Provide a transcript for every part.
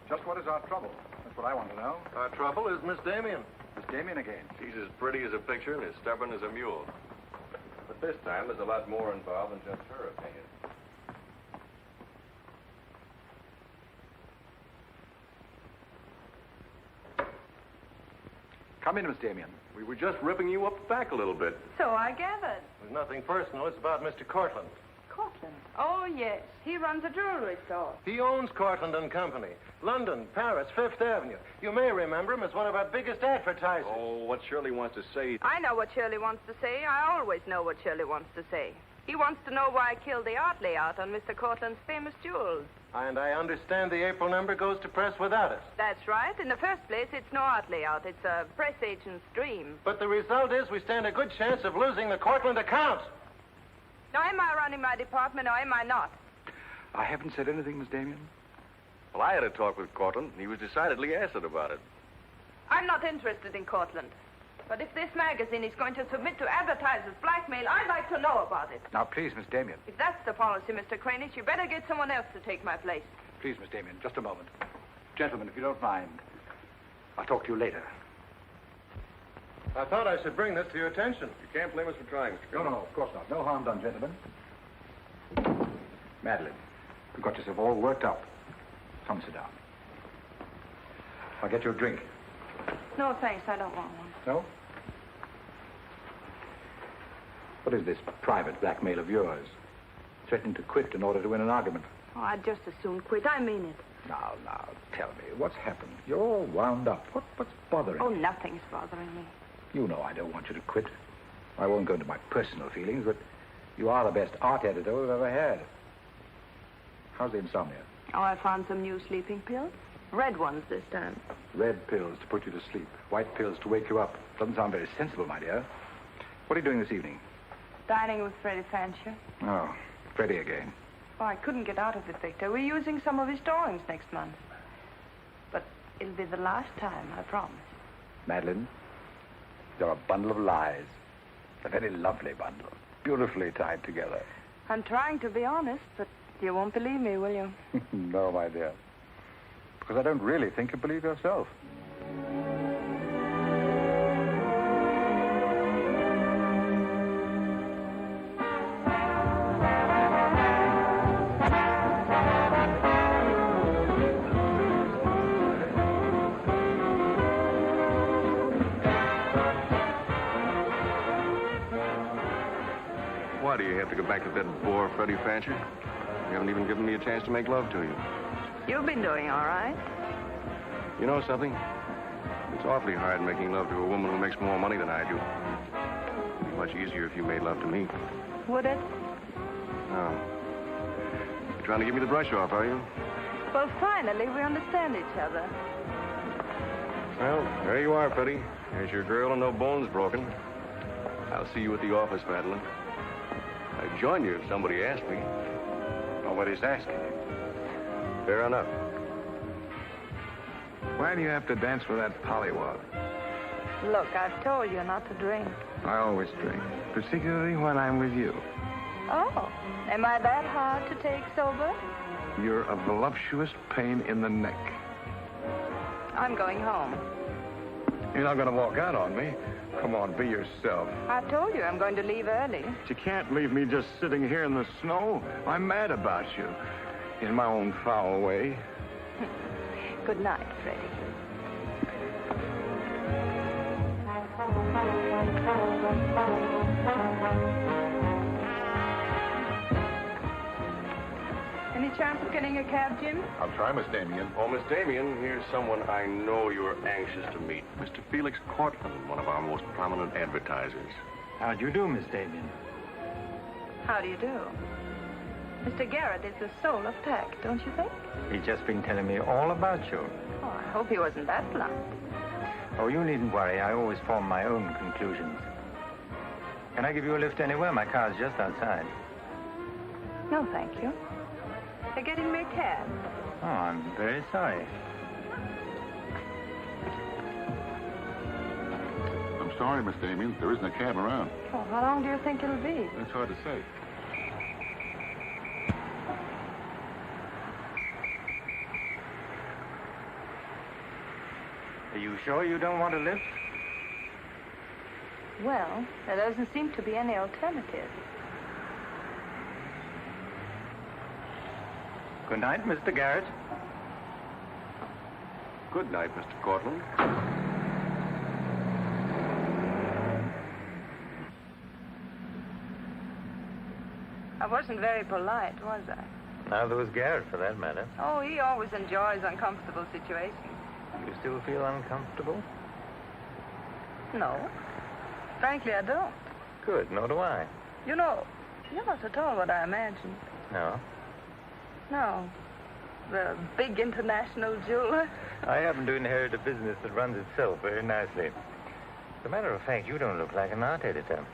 Just what is our trouble? That's what I want to know. Our trouble is Miss Damien. Miss Damien again. She's as pretty as a picture and as stubborn as a mule. But this time, there's a lot more involved than just her opinion. Come in, Miss Damien. We were just ripping you up the back a little bit. So I gathered. There's nothing personal. It's about Mr. Courtland. Courtland? Oh, yes. He runs a jewelry store. He owns Courtland and Company. London, Paris, Fifth Avenue. You may remember him as one of our biggest advertisers. Oh, what Shirley wants to say... I know what Shirley wants to say. I always know what Shirley wants to say. He wants to know why I killed the art layout on Mr. Courtland's famous jewels. And I understand the April number goes to press without it. That's right. In the first place, it's no art layout. It's a press agent's dream. But the result is we stand a good chance of losing the Courtland account. Now, am I running my department or am I not? I haven't said anything, Miss Damien. Well, I had a talk with Courtland, and he was decidedly acid about it. I'm not interested in Courtland. But if this magazine is going to submit to advertisers' blackmail, I'd like to know about it. Now, please, Miss Damien. If that's the policy, Mr. Kranich, you better get someone else to take my place. Please, Miss Damien, just a moment. Gentlemen, if you don't mind, I'll talk to you later. I thought I should bring this to your attention. You can't blame us for trying, Mr. No, of course not. No harm done, gentlemen. Madeleine, you've got yourself all worked up. Come, sit down. I'll get you a drink. No, thanks. I don't want one. No? What is this private blackmail of yours? Threatening to quit in order to win an argument. Oh, I'd just as soon quit. I mean it. Now, tell me, what's happened? You're all wound up. What's bothering Oh, you? nothing's bothering me. You know I don't want you to quit. I won't go into my personal feelings, but you are the best art editor we've ever had. How's the insomnia? Oh, I found some new sleeping pills. Red ones this time. Red pills to put you to sleep. White pills to wake you up. Doesn't sound very sensible, my dear. What are you doing this evening? Dining with Freddie Fancher. Oh, Freddie again. Oh, I couldn't get out of it, Victor. We're using some of his drawings next month. But it'll be the last time, I promise. Madeleine, you're a bundle of lies. A very lovely bundle. Beautifully tied together. I'm trying to be honest, but you won't believe me, will you? No, my dear. Because I don't really think you believe yourself. Why do you have to go back to that bore, Freddie Fancher? You haven't even given me a chance to make love to you. You've been doing all right. You know something? It's awfully hard making love to a woman who makes more money than I do. It'd be much easier if you made love to me. Would it? Oh. You're trying to give me the brush off, are you? Well, finally, we understand each other. Well, there you are, Freddie. There's your girl and no bones broken. I'll see you at the office, Madeleine. I'd join you if somebody asked me. Nobody's asking. Fair enough. Why do you have to dance with that pollywog? Look, I've told you not to drink. I always drink, particularly when I'm with you. Oh, am I that hard to take sober? You're a voluptuous pain in the neck. I'm going home. You're not going to walk out on me. Come on, be yourself. I've told you I'm going to leave early. But you can't leave me just sitting here in the snow. I'm mad about you. In my own foul way. Good night, Freddie. Any chance of getting a cab, Jim? I'll try, Miss Damien. Oh, Miss Damien, here's someone I know you're anxious to meet. Mr. Felix Courtland, one of our most prominent advertisers. How do you do, Miss Damien? How do you do? Mr. Garet is the soul of tact, don't you think? He's just been telling me all about you. Oh, I hope he wasn't that blunt. Oh, you needn't worry. I always form my own conclusions. Can I give you a lift anywhere? My car's just outside. No, thank you. They're getting me a cab. Oh, I'm very sorry. I'm sorry, Miss Damien. There isn't a cab around. Oh, how long do you think it'll be? That's hard to say. sure you don't want to lift? Well, there doesn't seem to be any alternative. Good night, Mr. Garet. Good night, Mr. Courtland. I wasn't very polite, was I? Neither was Garet, for that matter. Oh, he always enjoys uncomfortable situations. You still feel uncomfortable? No. Frankly, I don't. Good, nor do I. You know, you're not at all what I imagined. No. No. The big international jeweler. I happen to inherit a business that runs itself very nicely. As a matter of fact, you don't look like an art editor.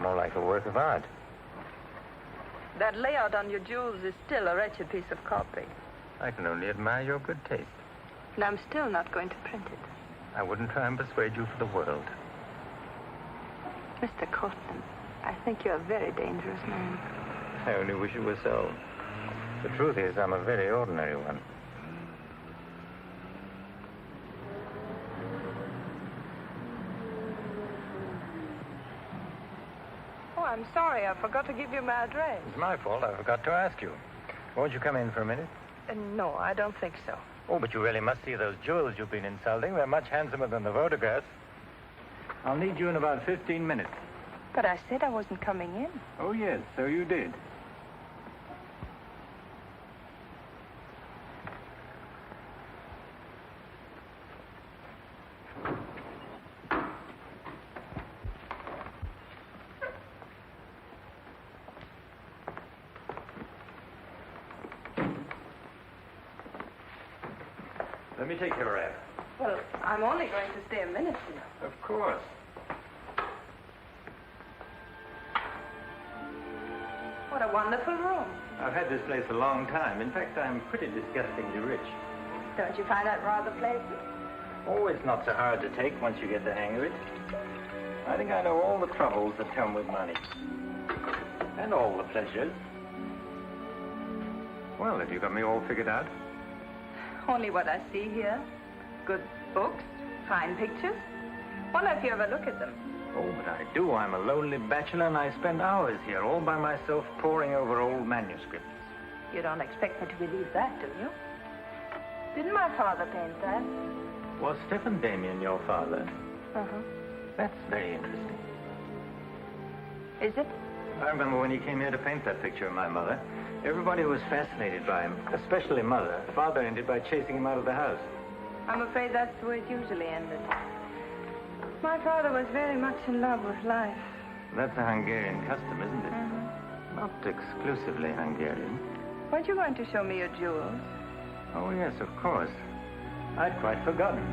More like a work of art. That layout on your jewels is still a wretched piece of copy. I can only admire your good taste. And I'm still not going to print it. I wouldn't try and persuade you for the world. Mr. Courtland, I think you're a very dangerous man. I only wish it were so. The truth is, I'm a very ordinary one. Oh, I'm sorry. I forgot to give you my address. It's my fault. I forgot to ask you. Won't you come in for a minute? No, I don't think so. Oh, but you really must see those jewels you've been insulting. They're much handsomer than the photographs. I'll need you in about 15 minutes. But I said I wasn't coming in. Oh, yes, so you did. Let me take your wrap. Well, I'm only going to stay a minute, you know. Of course. What a wonderful room. I've had this place a long time. In fact, I'm pretty disgustingly rich. Don't you find that rather pleasant? Oh, it's not so hard to take once you get the hang of it. I think I know all the troubles that come with money. And all the pleasures. Well, have you got me all figured out? Only what I see here. Good books, fine pictures. Wonder if you ever look at them. Oh, but I do. I'm a lonely bachelor, and I spend hours here all by myself poring over old manuscripts. You don't expect me to believe that, do you? Didn't my father paint that? Was Stephen Damien your father? Uh-huh. That's very interesting. Is it? I remember when he came here to paint that picture of my mother. Everybody was fascinated by him, especially Mother. Father ended by chasing him out of the house. I'm afraid that's the way it usually ended. My father was very much in love with life. That's a Hungarian custom, isn't it? Mm-hmm. Not exclusively Hungarian. Weren't you going to show me your jewels? Oh, yes, of course. I'd quite forgotten.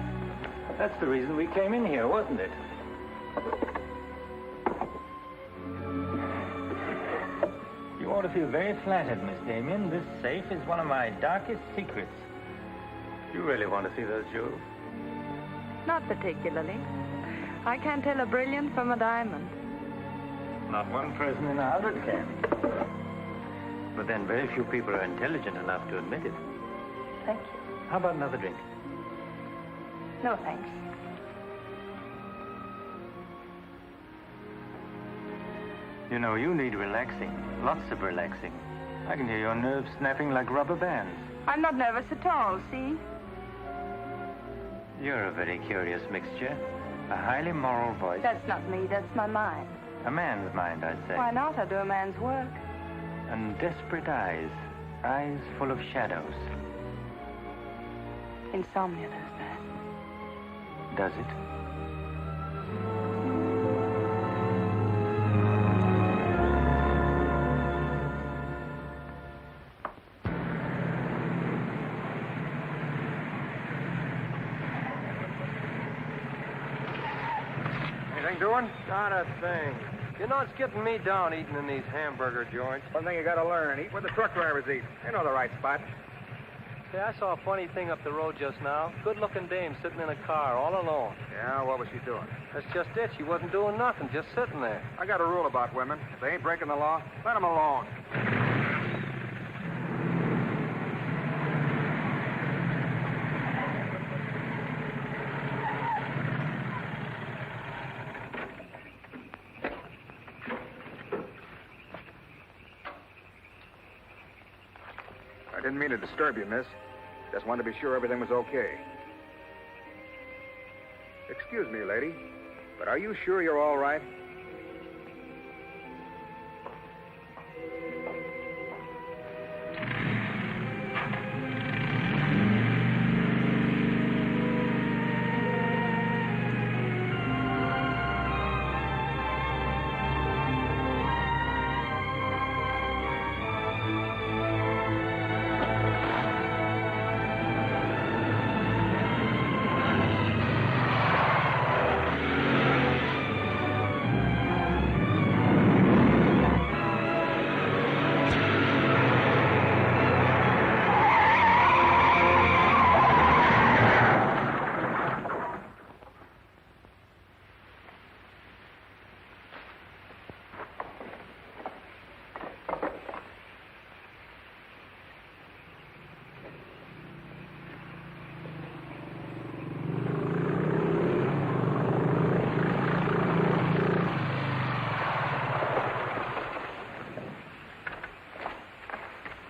That's the reason we came in here, wasn't it? You ought to feel very flattered, Miss Damien. This safe is one of my darkest secrets. You really want to see those jewels? Not particularly. I can't tell a brilliant from a diamond. Not one person in 100 can. But then very few people are intelligent enough to admit it. Thank you. How about another drink? No, thanks. You know, you need relaxing. Lots of relaxing. I can hear your nerves snapping like rubber bands. I'm not nervous at all, see? You're a very curious mixture. A highly moral voice. That's not me, that's my mind. A man's mind, I'd say. Why not? I do a man's work. And desperate eyes. Eyes full of shadows. Insomnia does that. Does it? Anything doing? Not a thing. You know, it's getting me down eating in these hamburger joints. One thing you gotta learn, eat where the truck drivers eat. They know the right spot. Say, I saw a funny thing up the road just now. Good-looking dame sitting in a car all alone. Yeah, what was she doing? That's just it. She wasn't doing nothing, just sitting there. I got a rule about women. If they ain't breaking the law, let them alone. didn't mean to disturb you, miss. Just wanted to be sure everything was okay. Excuse me, lady, but are you sure you're all right?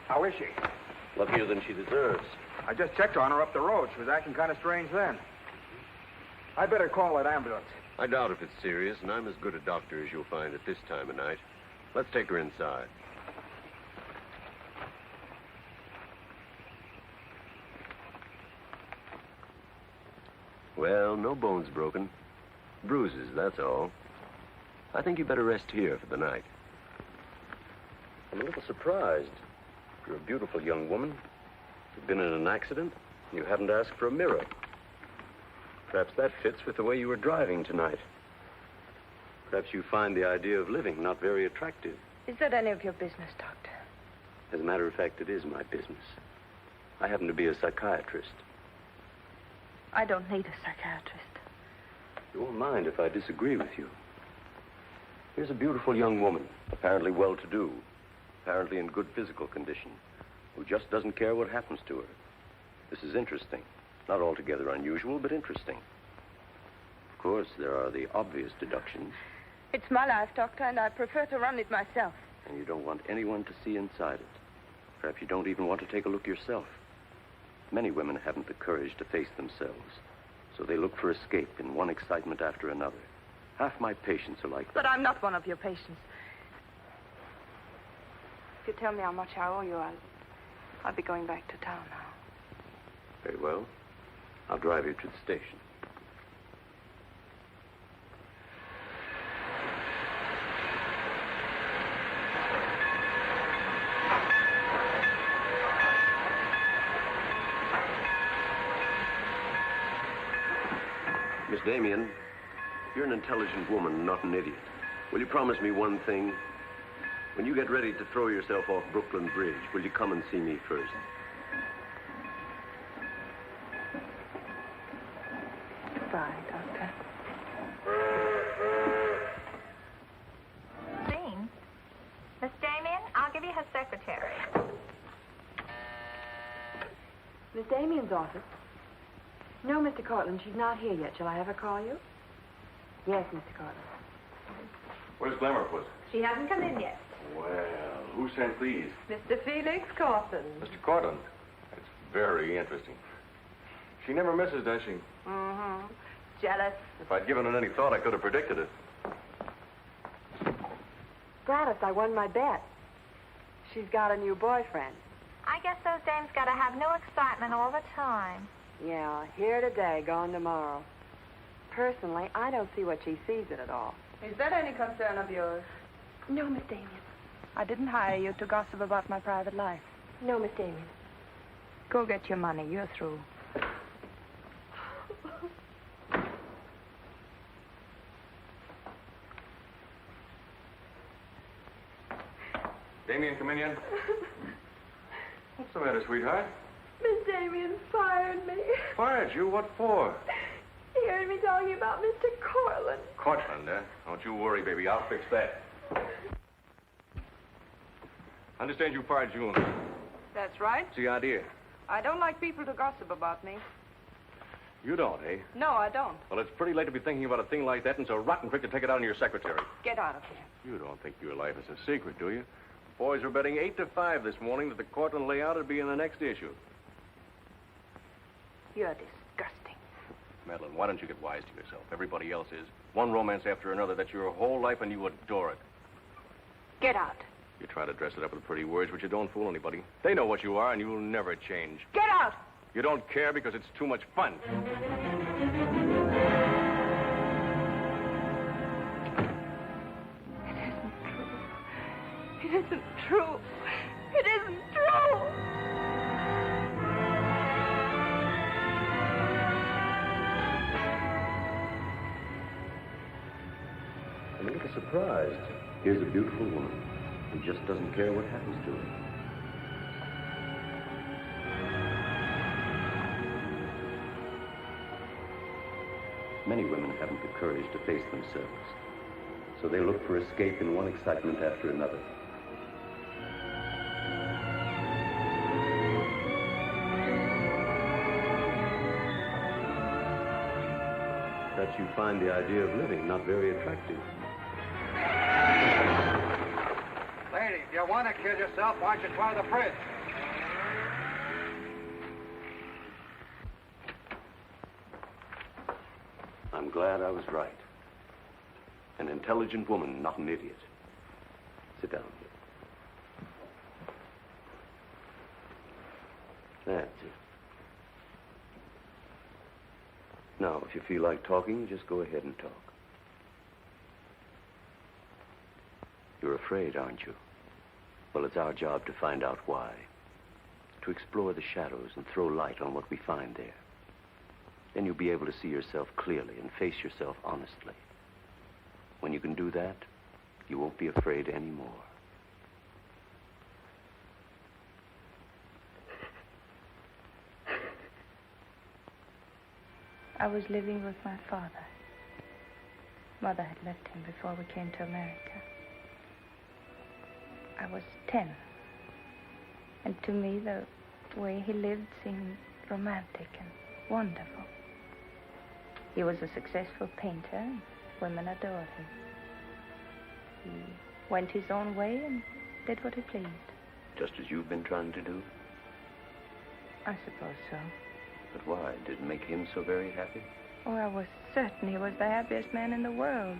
How is she? Luckier than she deserves. I just checked on her up the road. She was acting kind of strange then. I'd better call that ambulance. I doubt if it's serious, and I'm as good a doctor as you'll find at this time of night. Let's take her inside. Well, no bones broken. Bruises, that's all. I think you better rest here for the night. I'm a little surprised. You're a beautiful young woman. You've been in an accident. You haven't asked for a mirror. Perhaps that fits with the way you were driving tonight. Perhaps you find the idea of living not very attractive. Is that any of your business, Doctor? As a matter of fact, it is my business. I happen to be a psychiatrist. I don't need a psychiatrist. You won't mind if I disagree with you. Here's a beautiful young woman, apparently well-to-do, apparently in good physical condition, who just doesn't care what happens to her. This is interesting. Not altogether unusual, but interesting. Of course, there are the obvious deductions. It's my life, Doctor, and I prefer to run it myself. And you don't want anyone to see inside it. Perhaps you don't even want to take a look yourself. Many women haven't the courage to face themselves, so they look for escape in one excitement after another. Half my patients are like that. But I'm not one of your patients. If you tell me how much I owe you, I'll be going back to town now. Very well. I'll drive you to the station. Miss Damien, you're an intelligent woman, not an idiot. Will you promise me one thing? When you get ready to throw yourself off Brooklyn Bridge, will you come and see me first? Goodbye, Doctor. Dean? Miss Damien, I'll give you her secretary. Miss Damien's office? No, Mr. Courtland, she's not here yet. Shall I have her call you? Yes, Mr. Courtland. Where's Glamour, puss? She hasn't come in yet. Well, who sent these? Mr. Felix Courtland. Mr. Courtland. That's very interesting. She never misses, does she? Mm-hmm. Jealous. If I'd given it any thought, I could have predicted it. Gladys, I won my bet. She's got a new boyfriend. I guess those dames gotta have no excitement all the time. Yeah, here today, gone tomorrow. Personally, I don't see what she sees in it all. Is that any concern of yours? No, Miss Damien. I didn't hire you to gossip about my private life. No, Miss Damien. Go get your money. You're through. Damien, come in yet? What's the matter, sweetheart? Miss Damien fired me. Fired you? What for? He heard me talking about Mr. Courtland. Courtland, eh? Don't you worry, baby. I'll fix that. Understand you fired June. That's right. What's the idea? I don't like people to gossip about me. You don't, eh? No, I don't. Well, it's pretty late to be thinking about a thing like that and so rotten quick to take it out on your secretary. Get out of here. You don't think your life is a secret, do you? Boys were betting 8-5 this morning that the Courtland layout would be in the next issue. You're disgusting. Madeleine, why don't you get wise to yourself? Everybody else is. One romance after another. That's your whole life, and you adore it. Get out. You try to dress it up with pretty words, but you don't fool anybody. They know what you are, and you'll never change. Get out! You don't care because it's too much fun. It isn't true. It isn't true. I'm a little surprised. Here's a beautiful woman who just doesn't care what happens to her. Many women haven't the courage to face themselves, so they look for escape in one excitement after another. Perhaps you find the idea of living not very attractive. Lady, if you want to kill yourself, why don't you try the fridge? I'm glad I was right. An intelligent woman, not an idiot. Sit down. That's it. Now, if you feel like talking, just go ahead and talk. You're afraid, aren't you? Well, it's our job to find out why. To explore the shadows and throw light on what we find there. Then you'll be able to see yourself clearly and face yourself honestly. When you can do that, you won't be afraid anymore. I was living with my father. Mother had left him before we came to America. I was 10. And to me, the way he lived seemed romantic and wonderful. He was a successful painter, and women adored him. He went his own way and did what he pleased. Just as you've been trying to do? I suppose so. But why? Did it make him so very happy? Oh, I was certain he was the happiest man in the world.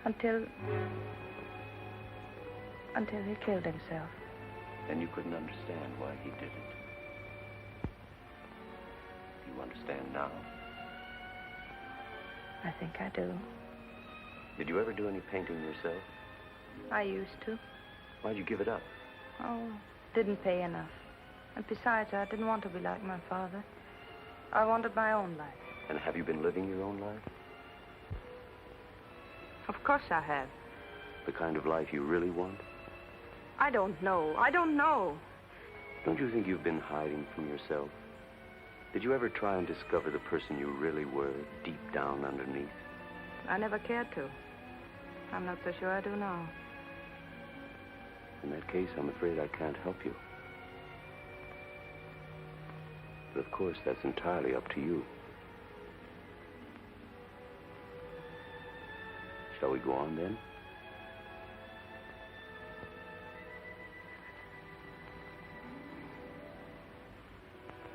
Until he killed himself. Then you couldn't understand why he did it. You understand now? I think I do. Did you ever do any painting yourself? I used to. Why'd you give it up? Oh, didn't pay enough. And besides, I didn't want to be like my father. I wanted my own life. And have you been living your own life? Of course I have. The kind of life you really want? I don't know. I don't know. Don't you think you've been hiding from yourself? Did you ever try and discover the person you really were deep down underneath? I never cared to. I'm not so sure I do now. In that case, I'm afraid I can't help you. But of course, that's entirely up to you. Shall we go on then?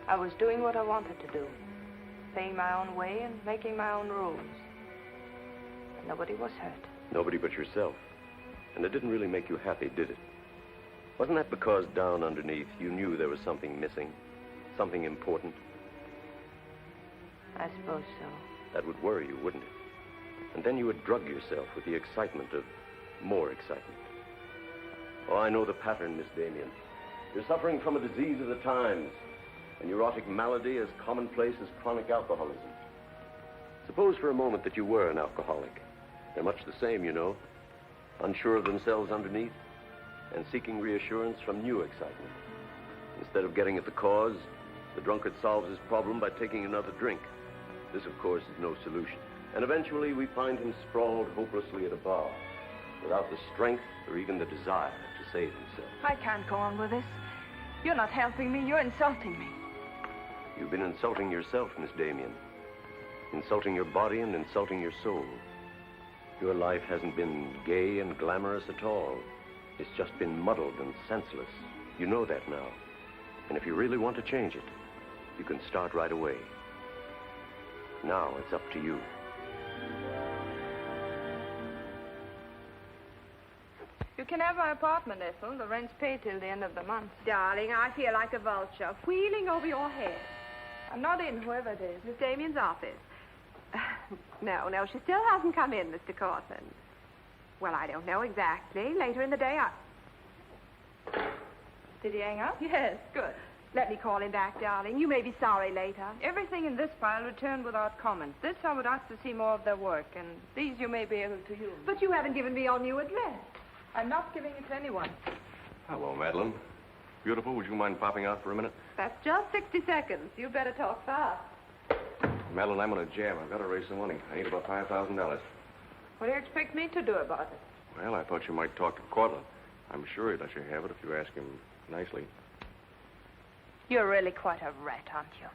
I was doing what I wanted to do. Paying my own way and making my own rules. Nobody was hurt. Nobody but yourself. And it didn't really make you happy, did it? Wasn't that because down underneath you knew there was something missing? Something important? I suppose so. That would worry you, wouldn't it? And then you would drug yourself with the excitement of more excitement. Oh, I know the pattern, Miss Damien. You're suffering from a disease of the times. A neurotic malady as commonplace as chronic alcoholism. Suppose for a moment that you were an alcoholic. They're much the same, you know. Unsure of themselves underneath and seeking reassurance from new excitement. Instead of getting at the cause, the drunkard solves his problem by taking another drink. This, of course, is no solution. And eventually we find him sprawled hopelessly at a bar, without the strength or even the desire to save himself. I can't go on with this. You're not helping me. You're insulting me. You've been insulting yourself, Miss Damien. Insulting your body and insulting your soul. Your life hasn't been gay and glamorous at all. It's just been muddled and senseless. You know that now. And if you really want to change it, you can start right away. Now it's up to you. You can have my apartment, Ethel. The rent's paid till the end of the month. Darling, I feel like a vulture wheeling over your head. I'm not in, whoever it is. Miss Damien's office. No, she still hasn't come in, Mr. Courtland. Well, I don't know exactly. Later in the day, Did he hang up? Yes, good. Let me call him back, darling. You may be sorry later. Everything in this file returned without comment. This I would ask to see more of their work, and these you may be able to use. But you haven't given me your new address. I'm not giving it to anyone. Hello, Madeleine. Beautiful, would you mind popping out for a minute? That's just 60 seconds. You better talk fast. Madeline, I'm on a jam. I've got to raise some money. I need about $5,000. What do you expect me to do about it? Well, I thought you might talk to Courtland. I'm sure he'd let you have it if you ask him nicely. You're really quite a rat, aren't you?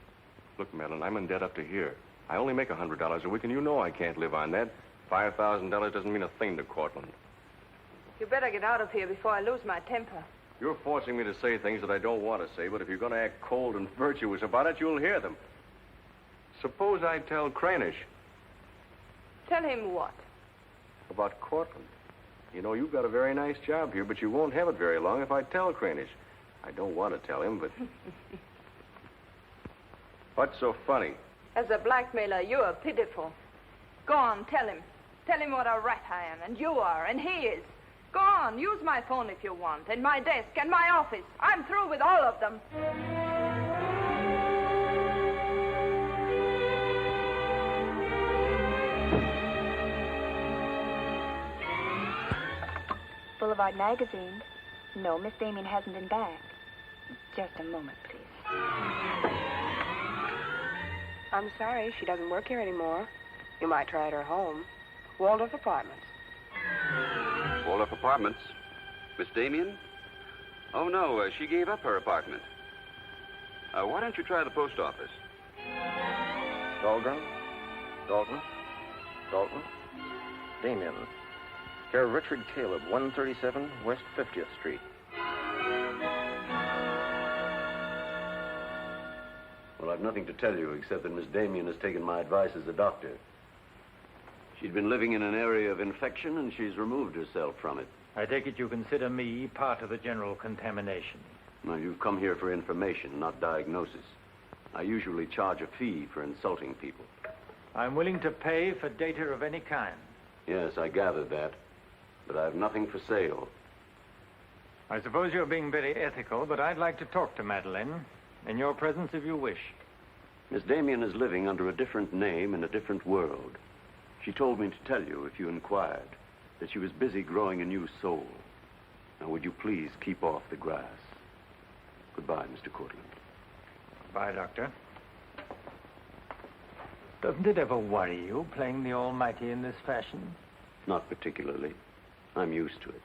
Look, Madeline, I'm in debt up to here. I only make $100 a week, and you know I can't live on that. $5,000 doesn't mean a thing to Courtland. You better get out of here before I lose my temper. You're forcing me to say things that I don't want to say, but if you're going to act cold and virtuous about it, you'll hear them. Suppose I tell Cranish. Tell him what? About Courtland. You know, you've got a very nice job here, but you won't have it very long if I tell Cranish. I don't want to tell him, but... What's so funny? As a blackmailer, you are pitiful. Go on, tell him. Tell him what a rat I am, and you are, and he is. Go on, use my phone if you want, and my desk, and my office. I'm through with all of them. Boulevard Magazine. No, Miss Damien hasn't been back. Just a moment, please. I'm sorry, she doesn't work here anymore. You might try at her home. Waldorf Apartments. Waldorf Apartments? Miss Damien? Oh, no, she gave up her apartment. Why don't you try the post office? Dahlgren? Dalton? Damien. Care of Richard Caleb, 137 West 50th Street. Well, I've nothing to tell you except that Miss Damien has taken my advice as a doctor. She'd been living in an area of infection, and she's removed herself from it. I take it you consider me part of the general contamination. Now, you've come here for information, not diagnosis. I usually charge a fee for insulting people. I'm willing to pay for data of any kind. Yes, I gathered that. But I have nothing for sale. I suppose you're being very ethical, but I'd like to talk to Madeleine. In your presence, if you wish. Miss Damien is living under a different name in a different world. She told me to tell you, if you inquired, that she was busy growing a new soul. Now, would you please keep off the grass? Goodbye, Mr. Courtland. Bye, Doctor. Doesn't it ever worry you, playing the Almighty in this fashion? Not particularly. I'm used to it.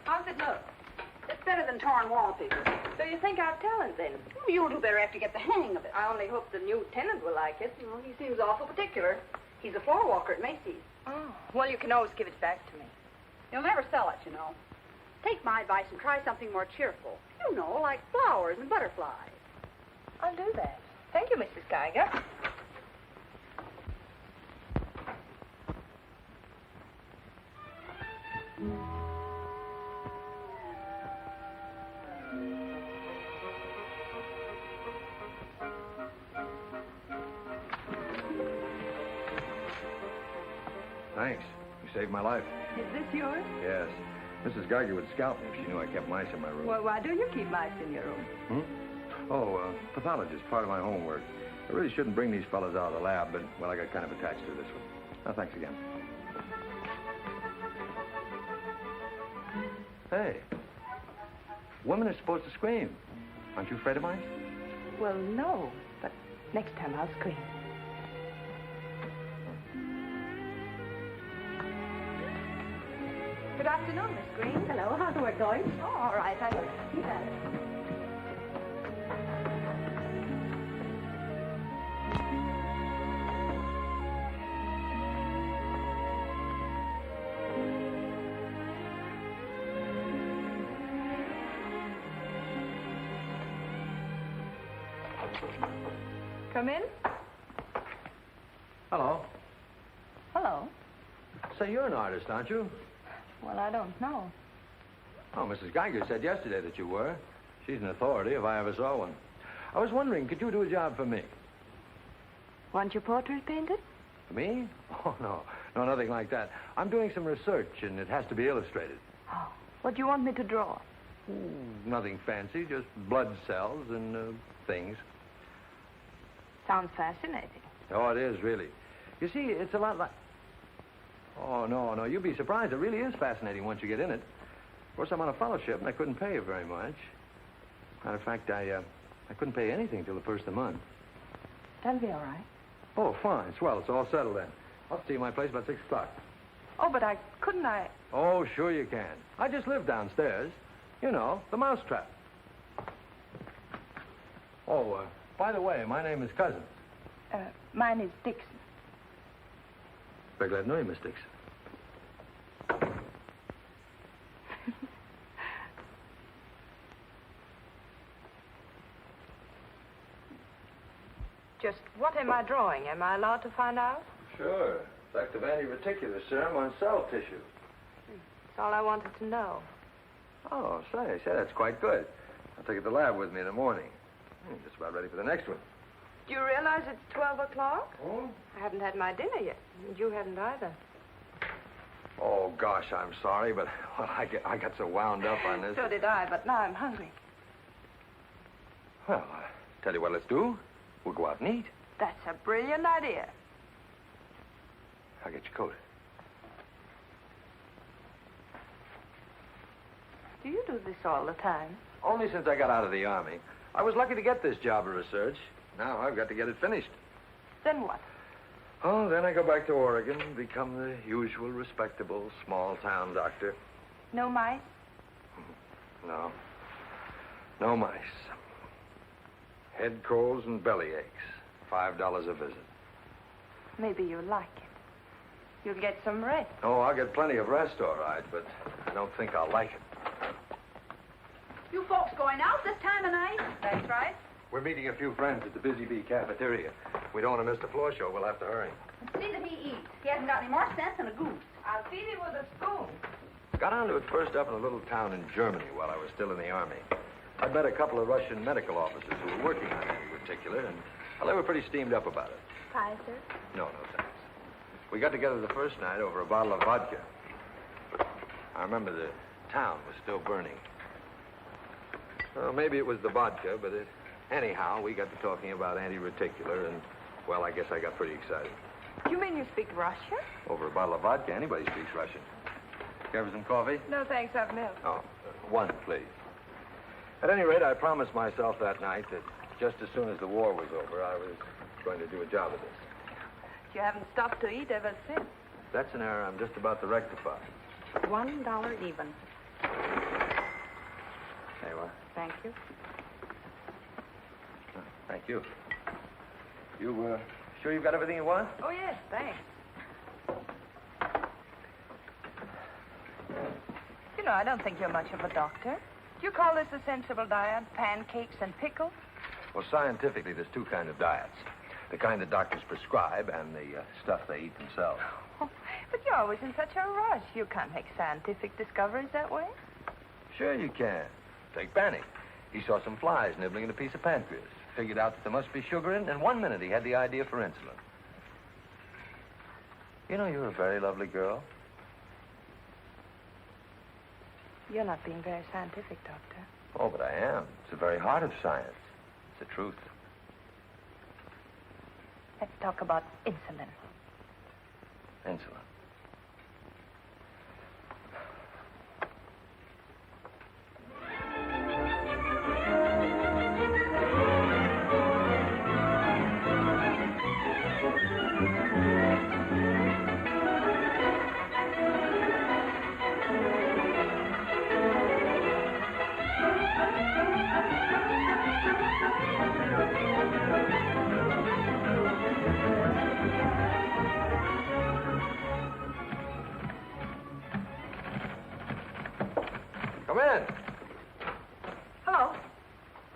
How's it look? It's better than torn wallpaper. So you think I'll tell him then? Well, you'll do better after you get the hang of it. I only hope the new tenant will like it. Well, he seems awful particular. He's a floor walker at Macy's. Oh, well, you can always give it back to me. He'll never sell it, you know. Take my advice and try something more cheerful. You know, like flowers and butterflies. I'll do that. Thank you, Mrs. Geiger. Thanks. You saved my life. Is this yours? Yes. Mrs. Geiger would scalp me if she knew I kept mice in my room. Well, why do you keep mice in your room? Pathologist, part of my homework. I really shouldn't bring these fellas out of the lab, but, well, I got kind of attached to this one. No, thanks again. Hey, women are supposed to scream. Aren't you afraid of mine? Well, no, but next time I'll scream. Good afternoon, Miss Green. Hello, how's the work going? Oh, all right. You got it. Come in. Hello. Hello. Say, you're an artist, aren't you? Well, I don't know. Oh, Mrs. Geiger said yesterday that you were. She's an authority if I ever saw one. I was wondering, could you do a job for me? Want your portrait painted? For me? Oh, no. No, nothing like that. I'm doing some research, and it has to be illustrated. Oh, what do you want me to draw? Nothing fancy, just blood cells and things. Sounds fascinating. Oh, it is, really. You see, it's a lot like... Oh, no, you'd be surprised. It really is fascinating once you get in it. Of course, I'm on a fellowship, and I couldn't pay you very much. Matter of fact, I couldn't pay anything till the first of the month. That'll be all right. Oh, fine. Swell. It's all settled then. I'll see you at my place about 6 o'clock. Oh, but couldn't I... Oh, sure you can. I just live downstairs. You know, the mousetrap. Oh, by the way, my name is Cousin. Mine is Dixon. Very glad to know you, Miss Dixon. Just what am I drawing? Am I allowed to find out? Sure. Effective anti-reticular serum on cell tissue. That's all I wanted to know. Oh, say, that's quite good. I'll take it to the lab with me in the morning. Just about ready for the next one. Do you realize it's 12 o'clock? Oh? I haven't had my dinner yet. And you haven't either. Oh, gosh, I'm sorry, but well, I got so wound up on this. So did I, but now I'm hungry. Well, tell you what let's do. We'll go out and eat. That's a brilliant idea. I'll get your coat. Do you do this all the time? Only since I got out of the Army. I was lucky to get this job of research. Now I've got to get it finished. Then what? Oh, then I go back to Oregon and become the usual respectable small-town doctor. No mice? No. No mice. Head colds and belly aches. $5 a visit. Maybe you'll like it. You'll get some rest. Oh, I'll get plenty of rest, all right, but I don't think I'll like it. You folks going out this time of night? That's right. We're meeting a few friends at the Busy Bee cafeteria. We don't want to miss the floor show. We'll have to hurry. See that he eats. He hasn't got any more sense than a goose. I'll feed him with a spoon. Got onto it first up in a little town in Germany while I was still in the Army. I met a couple of Russian medical officers who were working on anti-reticular, and well, they were pretty steamed up about it. Pie, sir? No, thanks. We got together the first night over a bottle of vodka. I remember the town was still burning. Well, maybe it was the vodka, but anyhow, we got to talking about anti-reticular, and, well, I guess I got pretty excited. You mean you speak Russian? Over a bottle of vodka, anybody speaks Russian. Care for some coffee? No, thanks, I've milk. Oh, one, please. At any rate, I promised myself that night that just as soon as the war was over, I was going to do a job of this. You haven't stopped to eat ever since. That's an error I'm just about to rectify. $1 even. There you are. Thank you. Thank you. You, sure you've got everything you want? Oh, yes, thanks. You know, I don't think you're much of a doctor. Do you call this a sensible diet? Pancakes and pickles? Well, scientifically, there's two kinds of diets. The kind that doctors prescribe and the stuff they eat themselves. Oh, but you're always in such a rush. You can't make scientific discoveries that way. Sure you can. Take Banny. He saw some flies nibbling at a piece of pancreas. Figured out that there must be sugar in it. In 1 minute, he had the idea for insulin. You know, you're a very lovely girl. You're not being very scientific, Doctor. Oh, but I am. It's the very heart of science. It's the truth. Let's talk about insulin. Thanks a lot. Come in. Hello.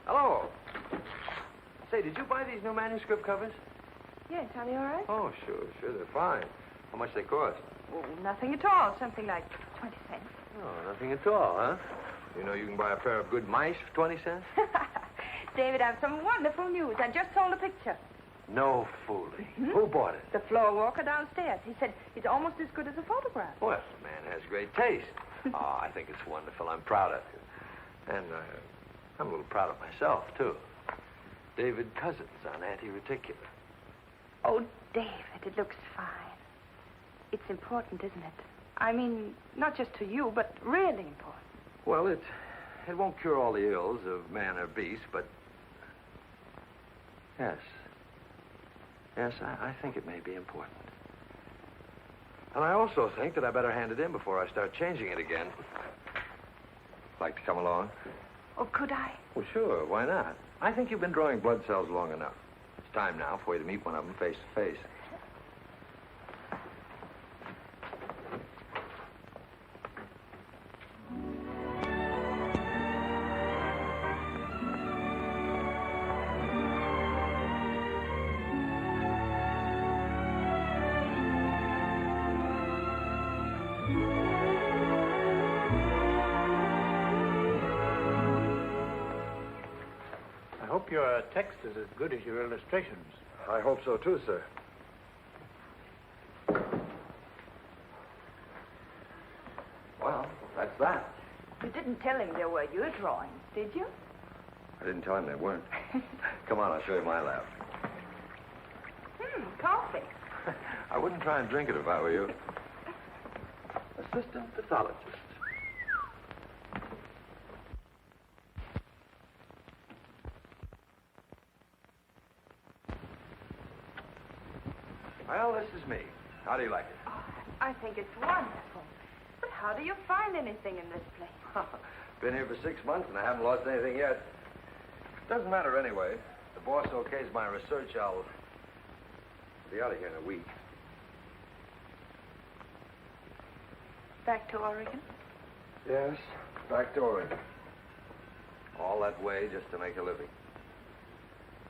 Hello. Say, did you buy these new manuscript covers? Yes, are they all right? Oh, sure, they're fine. How much they cost? Oh, nothing at all. Something like 20 cents. Oh, nothing at all, huh? You know you can buy a pair of good mice for 20 cents? David, I have some wonderful news. I just sold a picture. No fooling. Who bought it? The floor walker downstairs. He said it's almost as good as a photograph. Well, the man has great taste. Oh, I think it's wonderful. I'm proud of you. And I'm a little proud of myself, too. David Cousins on anti-reticular. Oh, David, it looks fine. It's important, isn't it? I mean, not just to you, but really important. Well, it won't cure all the ills of man or beast, but... Yes. Yes, I think it may be important. And I also think that I better hand it in before I start changing it again. Like to come along? Oh, could I? Well, sure. Why not? I think you've been drawing blood cells long enough. It's time now for you to meet one of them face to face. I hope your text is as good as your illustrations. I hope so, too, sir. Well, that's that. You didn't tell him they were your drawings, did you? I didn't tell him they weren't. Come on, I'll show you my lab. Coffee. I wouldn't try and drink it if I were you. Assistant pathologist. Well, this is me. How do you like it? Oh, I think it's wonderful. But how do you find anything in this place? Been here for 6 months and I haven't lost anything yet. Doesn't matter anyway. If the boss okays my research, I'll be out of here in a week. Back to Oregon? Yes, back to Oregon. All that way just to make a living.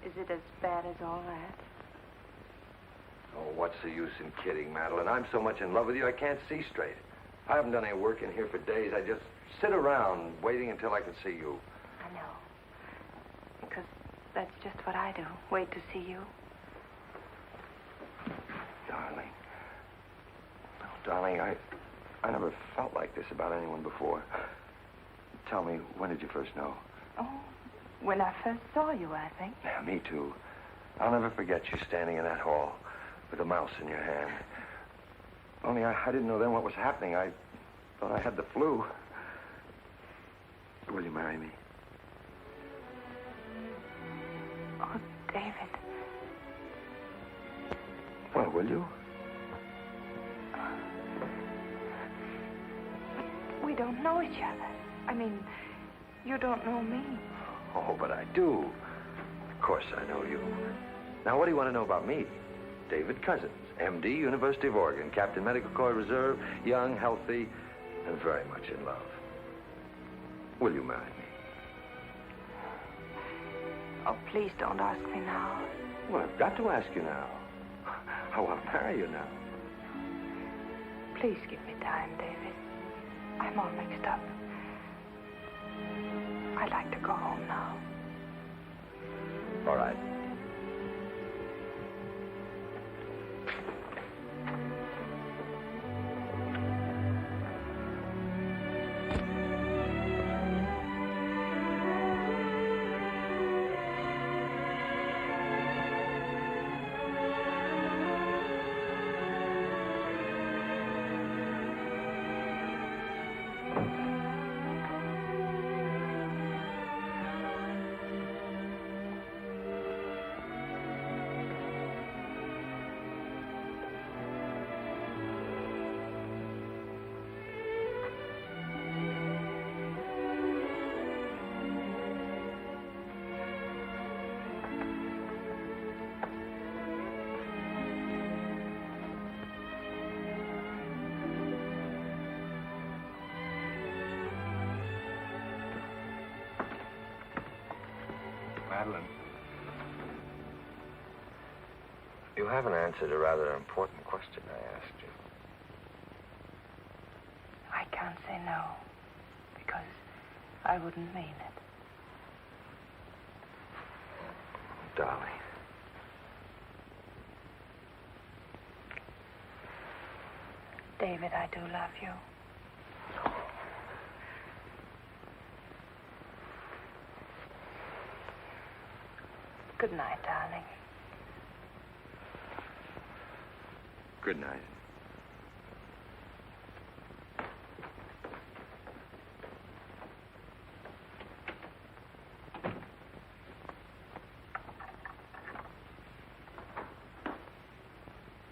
Is it as bad as all that? Oh, what's the use in kidding, Madeleine? I'm so much in love with you, I can't see straight. I haven't done any work in here for days. I just sit around waiting until I can see you. I know. Because that's just what I do. Wait to see you. Darling. Oh, darling, I never felt like this about anyone before. Tell me, when did you first know? Oh, when I first saw you, I think. Yeah, me too. I'll never forget you standing in that hall with a mouse in your hand. Only I didn't know then what was happening. I thought I had the flu. Will you marry me? Oh, David. Well, will you? We don't know each other. I mean, you don't know me. Oh, but I do. Of course I know you. Now, what do you want to know about me? David Cousins, M.D., University of Oregon, Captain Medical Corps Reserve, young, healthy, and very much in love. Will you marry me? Oh, please don't ask me now. Well, I've got to ask you now. I want to marry you now. Please give me time, David. I'm all mixed up. I'd like to go home now. All right. You haven't answered a rather important question I asked you. I can't say no, because I wouldn't mean it. Darling. David, I do love you. Good night, darling. Good night.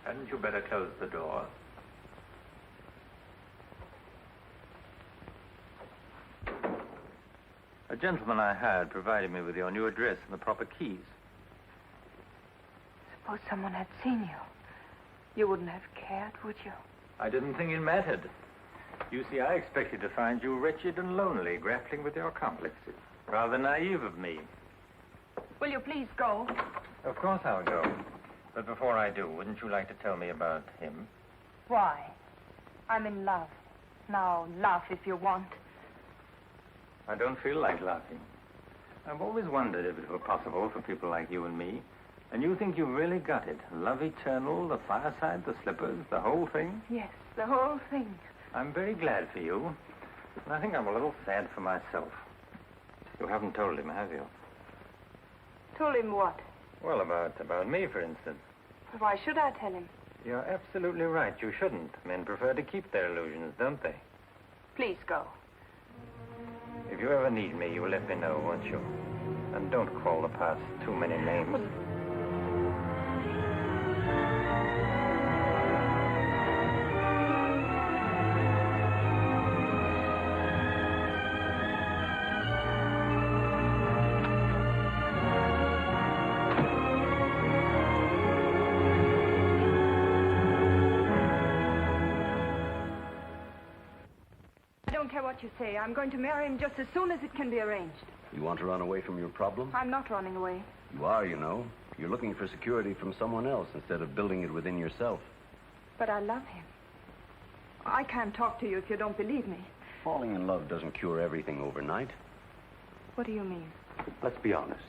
Hadn't you better close the door? A gentleman I hired provided me with your new address and the proper keys. Suppose someone had seen you. You wouldn't have cared, would you? I didn't think it mattered. You see, I expected to find you wretched and lonely, grappling with your complexes. Rather naive of me. Will you please go? Of course I'll go. But before I do, wouldn't you like to tell me about him? Why? I'm in love. Now, laugh if you want. I don't feel like laughing. I've always wondered if it were possible for people like you and me. And you think you've really got it? Love eternal, the fireside, the slippers, the whole thing? Yes, the whole thing. I'm very glad for you. And I think I'm a little sad for myself. You haven't told him, have you? Told him what? Well, about me, for instance. Why should I tell him? You're absolutely right. You shouldn't. Men prefer to keep their illusions, don't they? Please go. If you ever need me, you'll let me know, won't you? And don't call the past too many names. What you say. I'm going to marry him just as soon as it can be arranged. You want to run away from your problem? I'm not running away. You are, you know. You're looking for security from someone else instead of building it within yourself. But I love him. I can't talk to you if you don't believe me. Falling in love doesn't cure everything overnight. What do you mean? Let's be honest.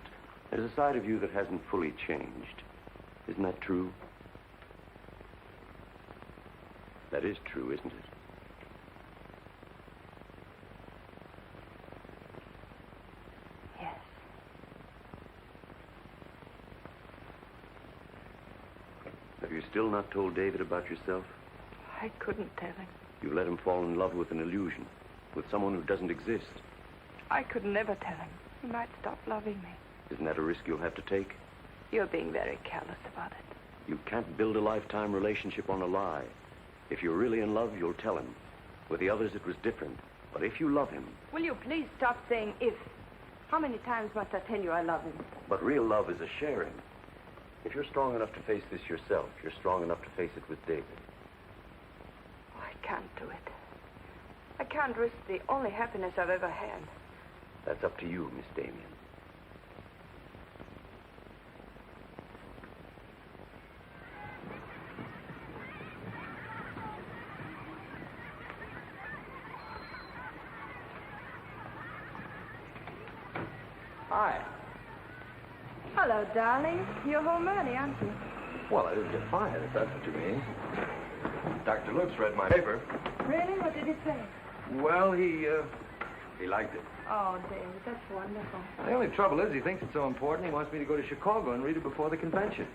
There's a side of you that hasn't fully changed. Isn't that true? That is true, isn't it? Have you still not told David about yourself? I couldn't tell him. You let him fall in love with an illusion, with someone who doesn't exist. I could never tell him. He might stop loving me. Isn't that a risk you'll have to take? You're being very careless about it. You can't build a lifetime relationship on a lie. If you're really in love, you'll tell him. With the others, it was different. But if you love him... Will you please stop saying if? How many times must I tell you I love him? But real love is a sharing. If you're strong enough to face this yourself, you're strong enough to face it with David. I can't do it. I can't risk the only happiness I've ever had. That's up to you, Miss Damien. Hi. Hello, darling. You're home early, aren't you? Well, I didn't get fired, if that's what you mean. Dr. Lutz read my paper. Really? What did he say? Well, he liked it. Oh, David, that's wonderful. The only trouble is he thinks it's so important he wants me to go to Chicago and read it before the convention.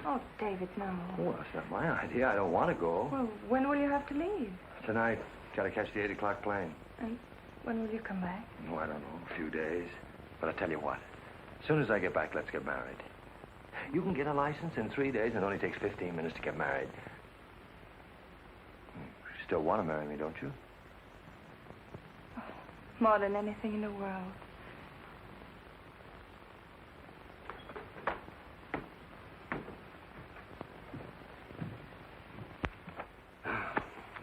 Oh, David, no. Well, that's not my idea. I don't want to go. Well, when will you have to leave? Tonight. Got to catch the 8 o'clock plane. And when will you come back? Oh, I don't know. A few days. But I tell you what. As soon as I get back, let's get married. You can get a license in 3 days, and it only takes 15 minutes to get married. You still want to marry me, don't you? Oh, more than anything in the world.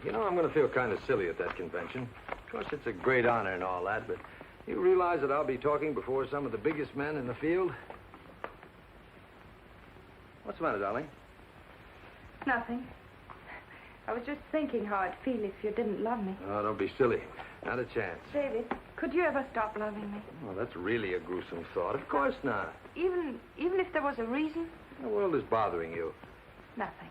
You know, I'm going to feel kind of silly at that convention. Of course, it's a great honor and all that, but you realize that I'll be talking before some of the biggest men in the field? What's the matter, darling? Nothing. I was just thinking how I'd feel if you didn't love me. Oh, don't be silly. Not a chance. David, could you ever stop loving me? Oh, that's really a gruesome thought. Of course not. Even if there was a reason? The world is bothering you. Nothing.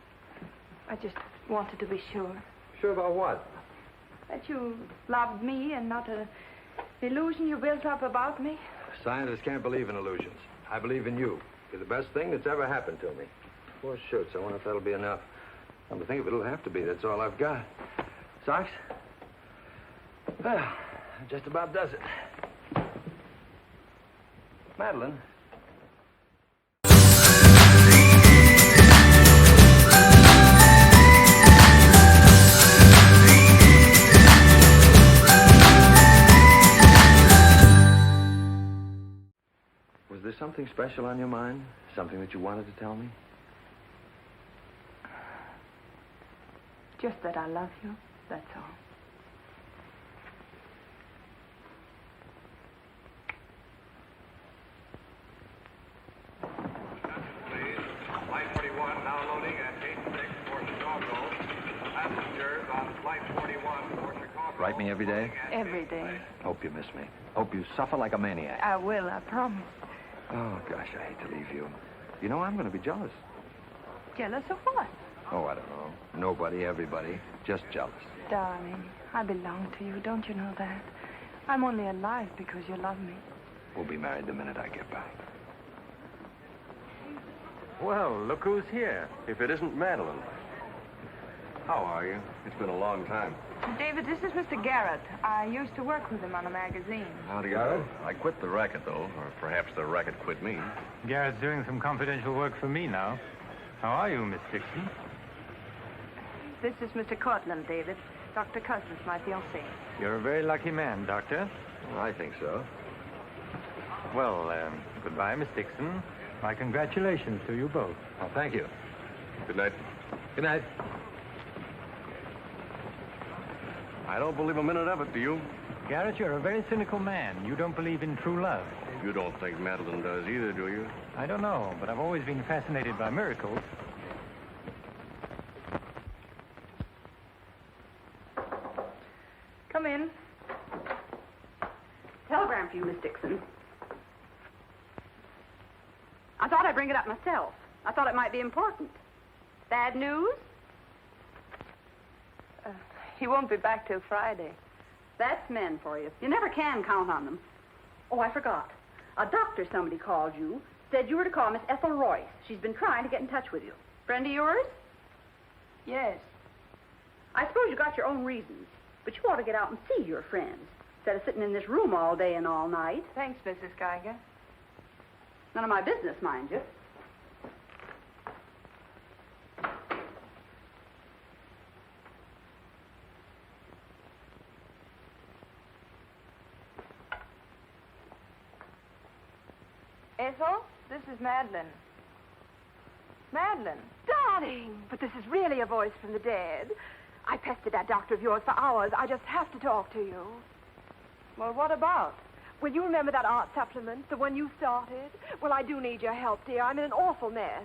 I just wanted to be sure. Sure about what? That you loved me and not an illusion you built up about me. Scientists can't believe in illusions. I believe in you. You're the best thing that's ever happened to me. 4 shirts. I wonder if that'll be enough. Come to think of it, it'll have to be. That's all I've got. Socks? Well, that just about does it. Madeleine. Was there something special on your mind? Something that you wanted to tell me? Just that I love you, that's all. Flight 41 now loading at gate 6 for Chicago. Passengers on Flight 41 for Chicago. Write me every day? Every day. Hope you miss me. Hope you suffer like a maniac. I will, I promise. Oh, gosh, I hate to leave you. You know, I'm going to be jealous. Jealous of what? Oh, I don't know. Nobody, everybody. Just jealous. Darling, I belong to you. Don't you know that? I'm only alive because you love me. We'll be married the minute I get back. Well, look who's here. If it isn't Madeleine. How are you? It's been a long time. David, this is Mr. Garet. I used to work with him on a magazine. How do you know? I quit the racket, though. Or perhaps the racket quit me. Garrett's doing some confidential work for me now. How are you, Miss Dixon? This is Mr. Courtland, David. Dr. Cousins, my fiancé. You're a very lucky man, Doctor. I think so. Well, goodbye, Miss Dixon. My congratulations to you both. Oh, thank you. Good night. Good night. I don't believe a minute of it, do you? Garet, you're a very cynical man. You don't believe in true love. You don't think Madeleine does either, do you? I don't know, but I've always been fascinated by miracles. Come in. Telegram for you, Miss Dixon. I thought I'd bring it up myself. I thought it might be important. Bad news? He won't be back till Friday. That's men for you. You never can count on them. Oh, I forgot. A doctor somebody called you, said you were to call Miss Ethel Royce. She's been trying to get in touch with you. Friend of yours? Yes. I suppose you got your own reasons, but you ought to get out and see your friends instead of sitting in this room all day and all night. Thanks, Mrs. Geiger. None of my business, mind you. Ethel, this is Madeleine. Madeleine. Darling, but this is really a voice from the dead. I pestered that doctor of yours for hours. I just have to talk to you. Well, what about? Will you remember that art supplement, the one you started? Well, I do need your help, dear. I'm in an awful mess.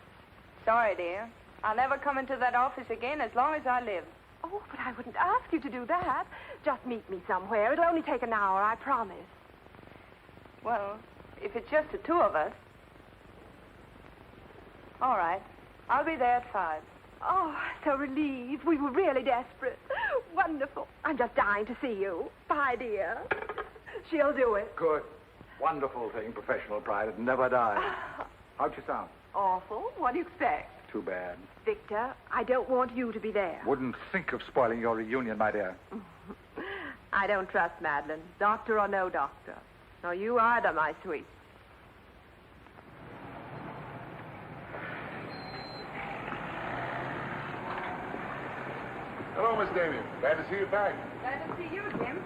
Sorry, dear. I'll never come into that office again as long as I live. Oh, but I wouldn't ask you to do that. Just meet me somewhere. It'll only take an hour, I promise. Well, if it's just the two of us. All right. I'll be there at 5. Oh, so relieved. We were really desperate. Wonderful. I'm just dying to see you. Bye, dear. She'll do it. Good. Wonderful thing, professional pride. It never dies. How'd you sound? Awful. What do you expect? Too bad. Victor, I don't want you to be there. Wouldn't think of spoiling your reunion, my dear. I don't trust Madeleine, doctor or no doctor. Nor you either, my sweet. Hello, Miss Damien. Glad to see you back. Glad to see you, Jim.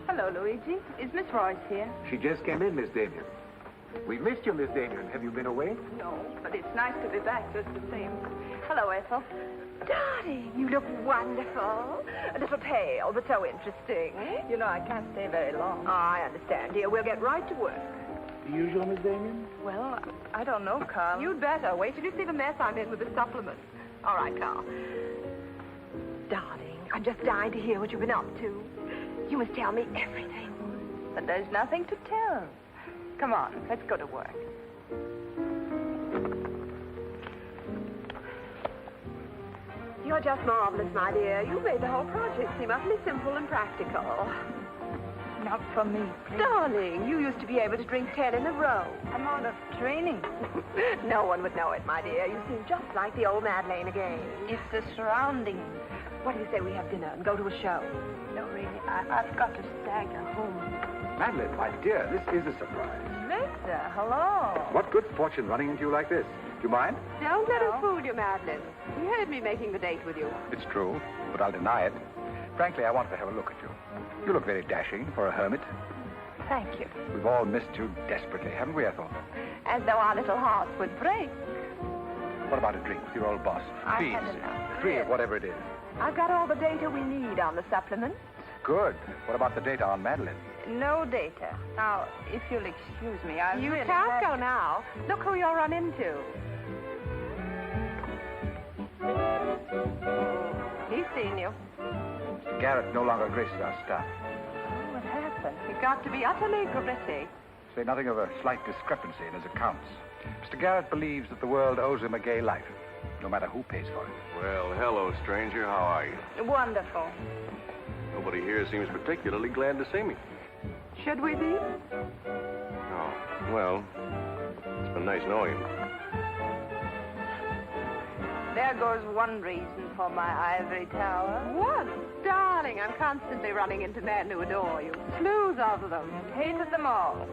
Hello, Luigi. Is Miss Royce here? She just came in, Miss Damien. We missed you, Miss Damien. Have you been away? No, but it's nice to be back just the same. Hello, Ethel. Darling, you look wonderful. A little pale, but so interesting. You know, I can't stay very long. I understand, dear. We'll get right to work. The usual, Miss Damien? Well, I don't know, Carl. You'd better. Wait till you see the mess I'm in with the supplement. All right, Carl. Darling, I'm just dying to hear what you've been up to. You must tell me everything. But there's nothing to tell. Come on, let's go to work. You're just marvelous, my dear. You made the whole project seem utterly simple and practical. Not for me, please. Darling, you used to be able to drink 10 in a row. I'm out of training. No one would know it, my dear. You seem just like the old Madeleine again. It's the surroundings. What do you say we have dinner and go to a show? No, really, I've got to stagger home. Madeleine, my dear, this is a surprise. Victor, hello. What good fortune running into you like this? Do you mind? Don't let us fool you, Madeleine. You heard me making the date with you. It's true, but I'll deny it. Frankly, I wanted to have a look at you. You look very dashing for a hermit. Thank you. We've all missed you desperately, haven't we, Ethel? As though our little hearts would break. What about a drink with your old boss? I Please. had enough. 3 of whatever it is. I've got all the data we need on the supplement. Good. What about the data on Madeleine? No data. Now, if you'll excuse me, I You really can't had go to- now. Look who you'll run into. He's seen you. Garet no longer graces our staff. What happened? He got to be utterly gritty. Say nothing of a slight discrepancy in his accounts. Mr. Garet believes that the world owes him a gay life, no matter who pays for it. Well, hello, stranger. How are you? Wonderful. Nobody here seems particularly glad to see me. Should we be? Oh, well, it's been nice knowing you. There goes one reason for my ivory tower. What? Darling, I'm constantly running into men who adore you. Slews of them. Hated them all.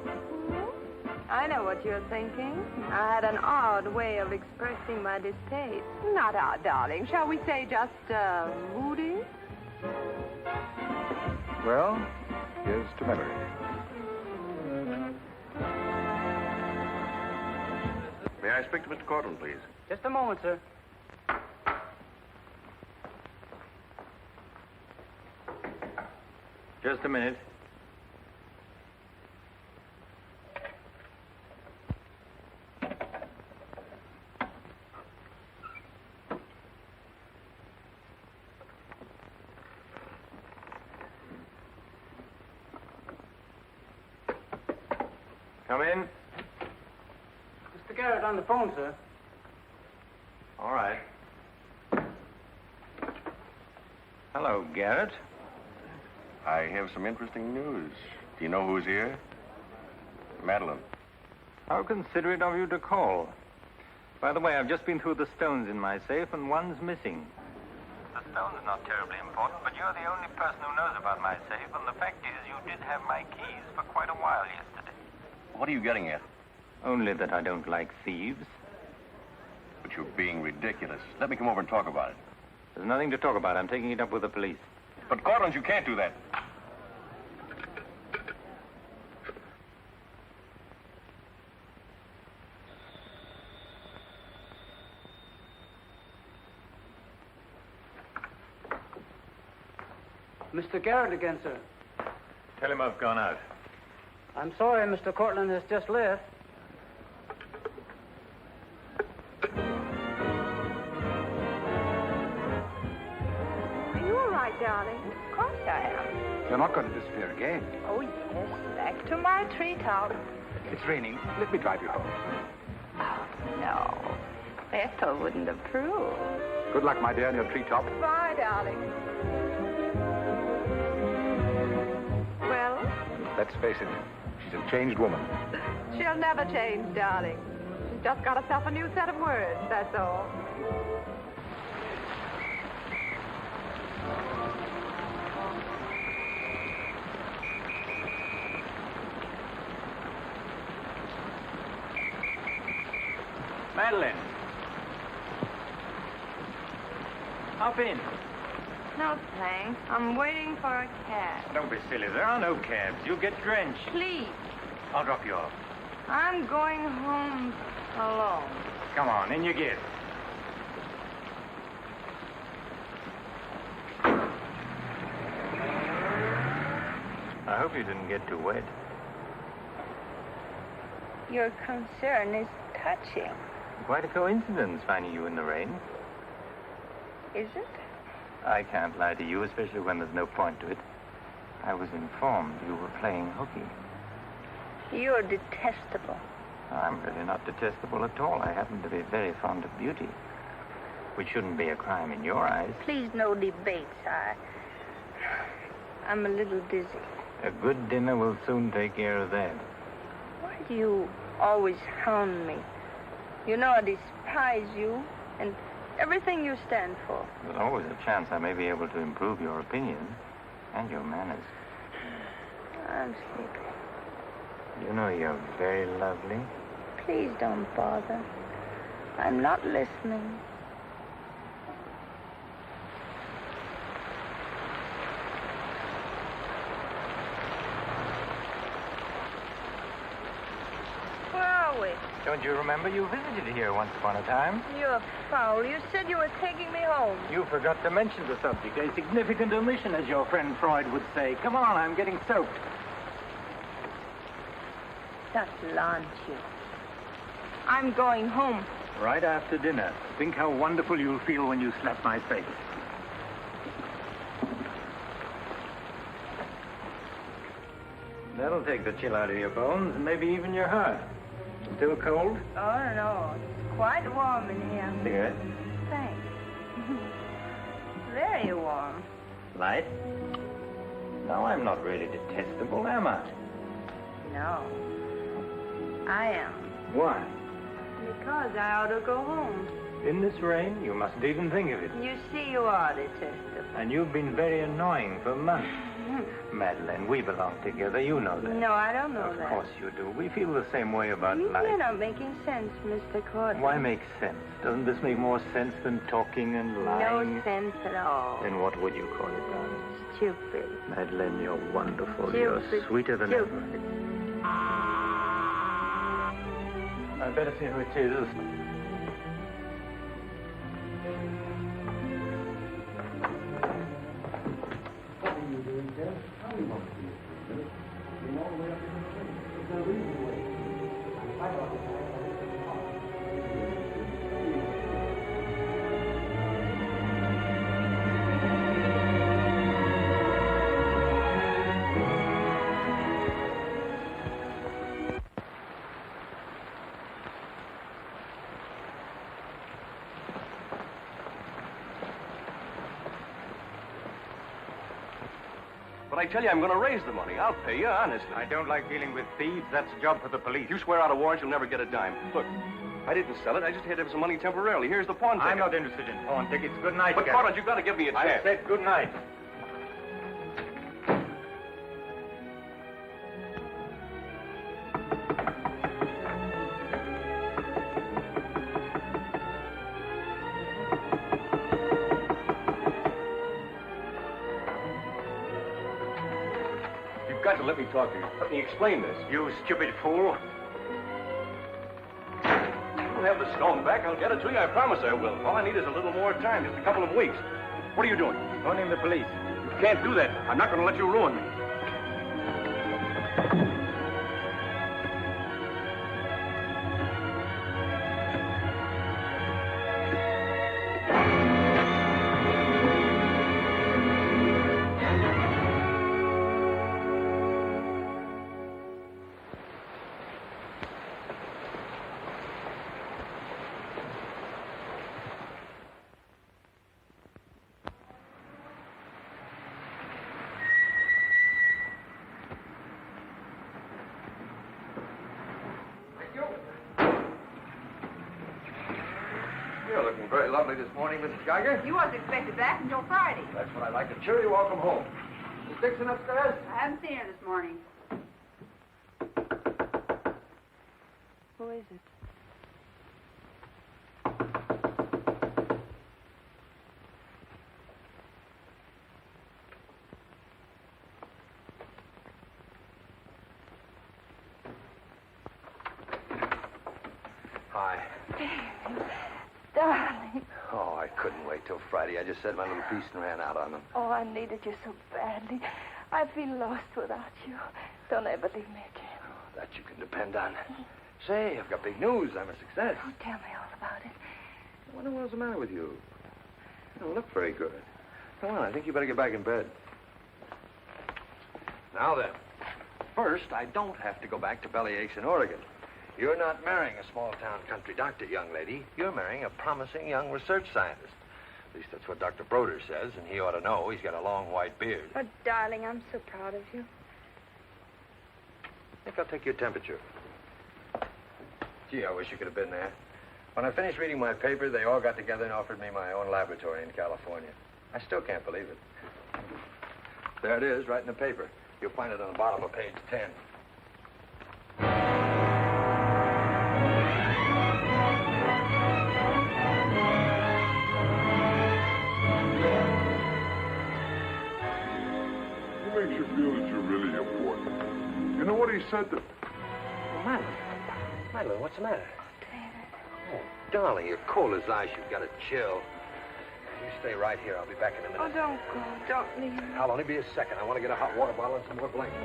I know what you're thinking. I had an odd way of expressing my distaste. Not odd, darling. Shall we say just, moody? Well, here's to memory. May I speak to Mr. Courtland, please? Just a moment, sir. Just a minute. Come in. Mr. Garet on the phone, sir. All right. Hello, Garet. I have some interesting news. Do you know who's here? Madeleine. How considerate of you to call. By the way, I've just been through the stones in my safe, and one's missing. The stone's not terribly important, but you're the only person who knows about my safe, and the fact is you did have my keys for quite a while yesterday. What are you getting at? Only that I don't like thieves. But you're being ridiculous. Let me come over and talk about it. There's nothing to talk about. I'm taking it up with the police. But, Courtland, you can't do that. Mr. Garet again, sir. Tell him I've gone out. I'm sorry, Mr. Courtland has just left. Are you all right, darling? Of course I am. You're not going to disappear again. Oh, yes, back to my treetop. It's raining. Let me drive you home. Oh, no. Ethel wouldn't approve. Good luck, my dear, on your treetop. Bye, darling. Well? Let's face it, she's a changed woman. She'll never change, darling. She's just got herself a new set of words, that's all. Madeleine. Hop in. No, thanks. I'm waiting for a cab. Don't be silly. There are no cabs. You'll get drenched. Please. I'll drop you off. I'm going home alone. Come on, in you get. I hope you didn't get too wet. Your concern is touching. Quite a coincidence finding you in the rain. Is it? I can't lie to you, especially when there's no point to it. I was informed you were playing hooky. You're detestable. I'm really not detestable at all. I happen to be very fond of beauty, which shouldn't be a crime in your eyes. Please, no debates. I'm a little dizzy. A good dinner will soon take care of that. Why do you always hound me? You know I despise you and everything you stand for. There's always a chance I may be able to improve your opinion and your manners. I'm sleepy. You know you're very lovely. Please don't bother. I'm not listening. Where are we? Don't you remember you visited here once upon a time? You're foul. You said you were taking me home. You forgot to mention the subject. A significant omission, as your friend Freud would say. Come on, I'm getting soaked. Just launch you. I'm going home. Right after dinner. Think how wonderful you'll feel when you slap my face. That'll take the chill out of your bones and maybe even your heart. Still cold? Oh, no. It's quite warm in here. Cigarette? Thanks. Very warm. Light? No, I'm not really detestable, am I? No. I am. Why? Because I ought to go home. In this rain, you mustn't even think of it. You see, you are detestable. And you've been very annoying for months. Madeleine, we belong together. You know that. No, I don't know that. Of course you do. We feel the same way about life. You're not making sense, Mr. Courtland. Why make sense? Doesn't this make more sense than talking and lying? No sense at all. Then what would you call it, darling? Stupid. Madeleine, you're wonderful. Stupid. You're sweeter than Stupid. ever. I'd better see who it is. What are you doing, Jeff? How do you want to be a prisoner? You're all the way up in the tree. There's no reason to wait. I'm quite off the track. But I tell you, I'm going to raise the money. I'll pay you, honestly. I don't like dealing with thieves. That's a job for the police. You swear out a warrant, you'll never get a dime. Look, I didn't sell it. I just had to have some money temporarily. Here's the pawn ticket. I'm not interested in pawn tickets. Good night, But, Garet. Courtland, you've got to give me a chance. I said good night. You've got to let me talk to you. Let me explain this. You stupid fool. I'll have the stone back. I'll get it to you. I promise I will. All I need is a little more time, just a couple of weeks. What are you doing? Phoning the police. You can't do that. I'm not going to let you ruin me. You're looking very lovely this morning, Mrs. Geiger. You wasn't expected back until Friday. That's what I like. A cheery welcome home. Is Dixon upstairs? I haven't seen her this morning. Who is it? Hi. Darling. Oh, I couldn't wait till Friday. I just said my little piece and ran out on them. Oh, I needed you so badly. I feel lost without you. Don't ever leave me again. Oh, that you can depend on. Say, I've got big news. I'm a success. Oh, tell me all about it. I wonder what's the matter with you. You don't look very good. Come on, I think you better get back in bed. Now then, first, I don't have to go back to Bellyaches in Oregon. You're not marrying a small-town country doctor, young lady. You're marrying a promising young research scientist. At least that's what Dr. Broder says, and he ought to know. He's got a long white beard. Oh, darling, I'm so proud of you. I think I'll take your temperature. Gee, I wish you could have been there. When I finished reading my paper, they all got together and offered me my own laboratory in California. I still can't believe it. There it is, right in the paper. You'll find it on the bottom of page 10. What makes you feel that you're really important? You know what he said to... Oh, Madeleine, what's the matter? Oh, darling, you're cold as ice. You've got a chill. You stay right here. I'll be back in a minute. Oh, don't go. Don't leave me. I'll only be a second. I want to get a hot water bottle and some more blankets.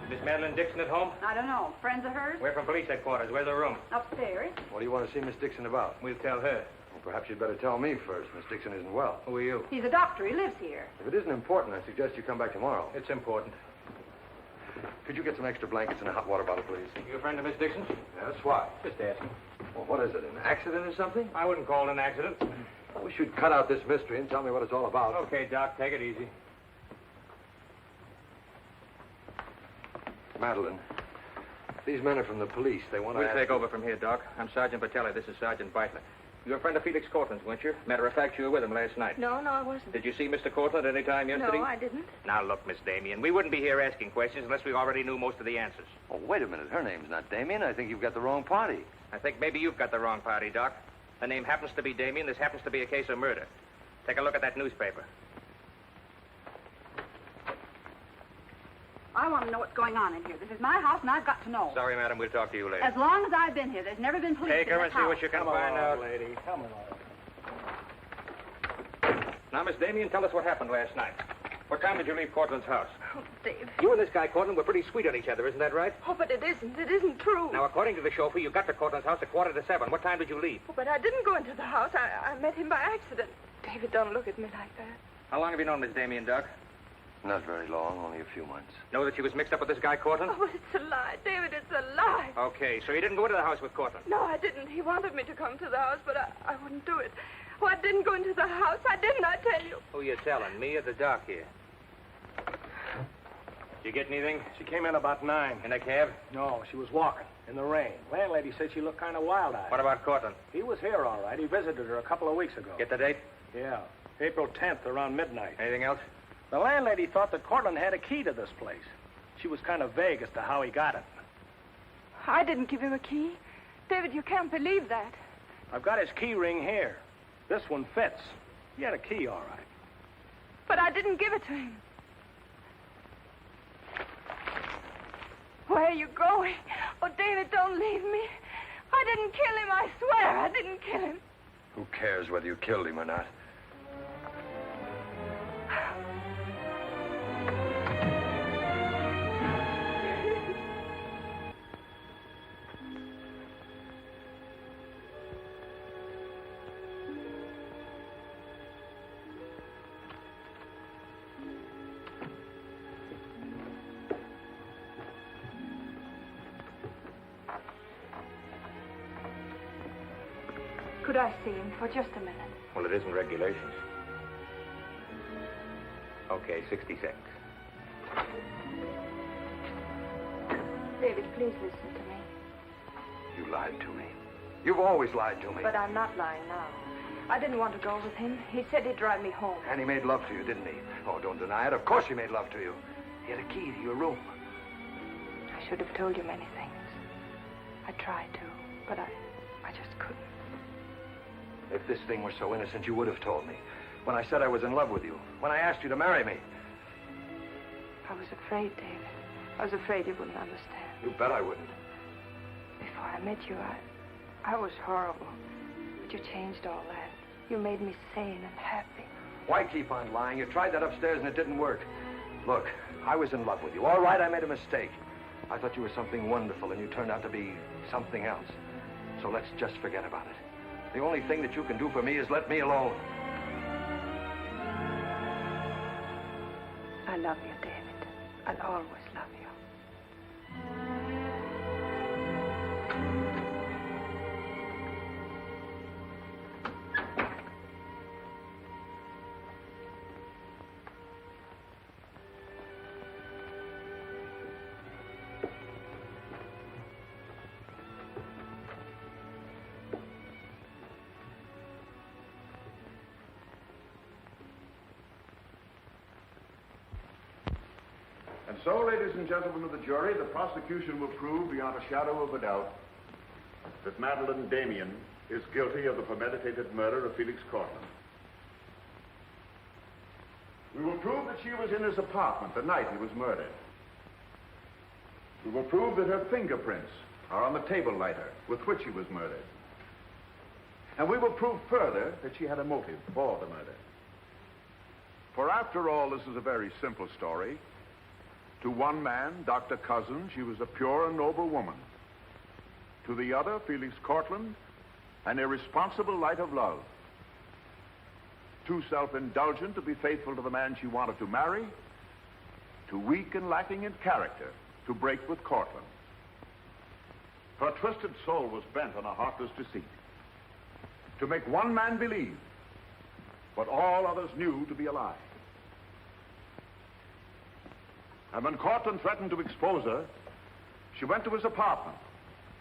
Miss Madeleine Dixon at home? I don't know. Friends of hers? We're from police headquarters. Where's the room? Upstairs. What do you want to see Miss Dixon about? We'll tell her. Well, perhaps you'd better tell me first. Miss Dixon isn't well. Who are you? He's a doctor. He lives here. If it isn't important, I suggest you come back tomorrow. It's important. Could you get some extra blankets and a hot water bottle, please? You a friend of Miss Dixon's? Yes, why? Just asking. Well, what is it, an accident or something? I wouldn't call it an accident. Well, we should cut out this mystery and tell me what it's all about. Okay, Doc, take it easy. Madeleine, these men are from the police. They want to We'll take over from here, Doc. I'm Sergeant Patelli. This is Sergeant Beitler. You're a friend of Felix Courtland's, weren't you? Matter of fact, you were with him last night. No, I wasn't. Did you see Mr. Courtland any time yesterday? No, I didn't. Now, look, Miss Damien, we wouldn't be here asking questions unless we already knew most of the answers. Oh, wait a minute. Her name's not Damien. I think you've got the wrong party. I think maybe you've got the wrong party, Doc. The name happens to be Damien. This happens to be a case of murder. Take a look at that newspaper. I want to know what's going on in here. This is my house, and I've got to know. Sorry, madam. We'll talk to you later. As long as I've been here, there's never been police Take in her this and see house. what you can find out. lady. Come on. Now, Miss Damien, tell us what happened last night. What time did you leave Courtland's house? Oh, Dave. You and this guy, Courtland, were pretty sweet on each other, isn't that right? Oh, but it isn't. It isn't true. Now, according to the chauffeur, you got to Courtland's house at 7:15. What time did you leave? Oh, but I didn't go into the house. I met him by accident. David, don't look at me like that. How long have you known Miss Damien, Doc? Not very long, only a few months. Know that she was mixed up with this guy, Courtland? Oh, but it's a lie. David, it's a lie. Okay, so you didn't go into the house with Courtland? No, I didn't. He wanted me to come to the house, but I wouldn't do it. Oh, I didn't go into the house. I didn't, I tell you. Who you telling, me or the doc here? Did you get anything? She came in about 9. In a cab? No, she was walking in the rain. Landlady said she looked kind of wild-eyed. What about Courtland? He was here, all right. He visited her a couple of weeks ago. Get the date? Yeah, April 10th, around midnight. Anything else? The landlady thought that Courtland had a key to this place. She was kind of vague as to how he got it. I didn't give him a key. David, you can't believe that. I've got his key ring here. This one fits. He had a key, all right. But I didn't give it to him. Where are you going? Oh, David, don't leave me. I didn't kill him, I swear. I didn't kill him. Who cares whether you killed him or not? Could I see him for just a minute? Well, it isn't regulations. Okay, 60 seconds. David, please listen to me. You lied to me. You've always lied to me. But I'm not lying now. I didn't want to go with him. He said he'd drive me home. And he made love to you, didn't he? Oh, don't deny it. Of course he made love to you. He had a key to your room. I should have told you many things. I tried to, but I just couldn't. If this thing were so innocent, you would have told me. When I said I was in love with you. When I asked you to marry me. I was afraid, David. I was afraid you wouldn't understand. You bet I wouldn't. Before I met you, I was horrible. But you changed all that. You made me sane and happy. Why keep on lying? You tried that upstairs and it didn't work. Look, I was in love with you. All right, I made a mistake. I thought you were something wonderful, and you turned out to be something else. So let's just forget about it. The only thing that you can do for me is let me alone. I love you, David. I'll always love you. And so, ladies and gentlemen of the jury, the prosecution will prove beyond a shadow of a doubt that Madeleine Damien is guilty of the premeditated murder of Felix Courtland. We will prove that she was in his apartment the night he was murdered. We will prove that her fingerprints are on the table lighter with which he was murdered. And we will prove further that she had a motive for the murder. For after all, this is a very simple story. To one man, Dr. Cousins, she was a pure and noble woman. To the other, Felix Courtland, an irresponsible light of love. Too self-indulgent to be faithful to the man she wanted to marry. Too weak and lacking in character to break with Courtland. Her twisted soul was bent on a heartless deceit. To make one man believe what all others knew to be a lie. And when Courtland threatened to expose her, she went to his apartment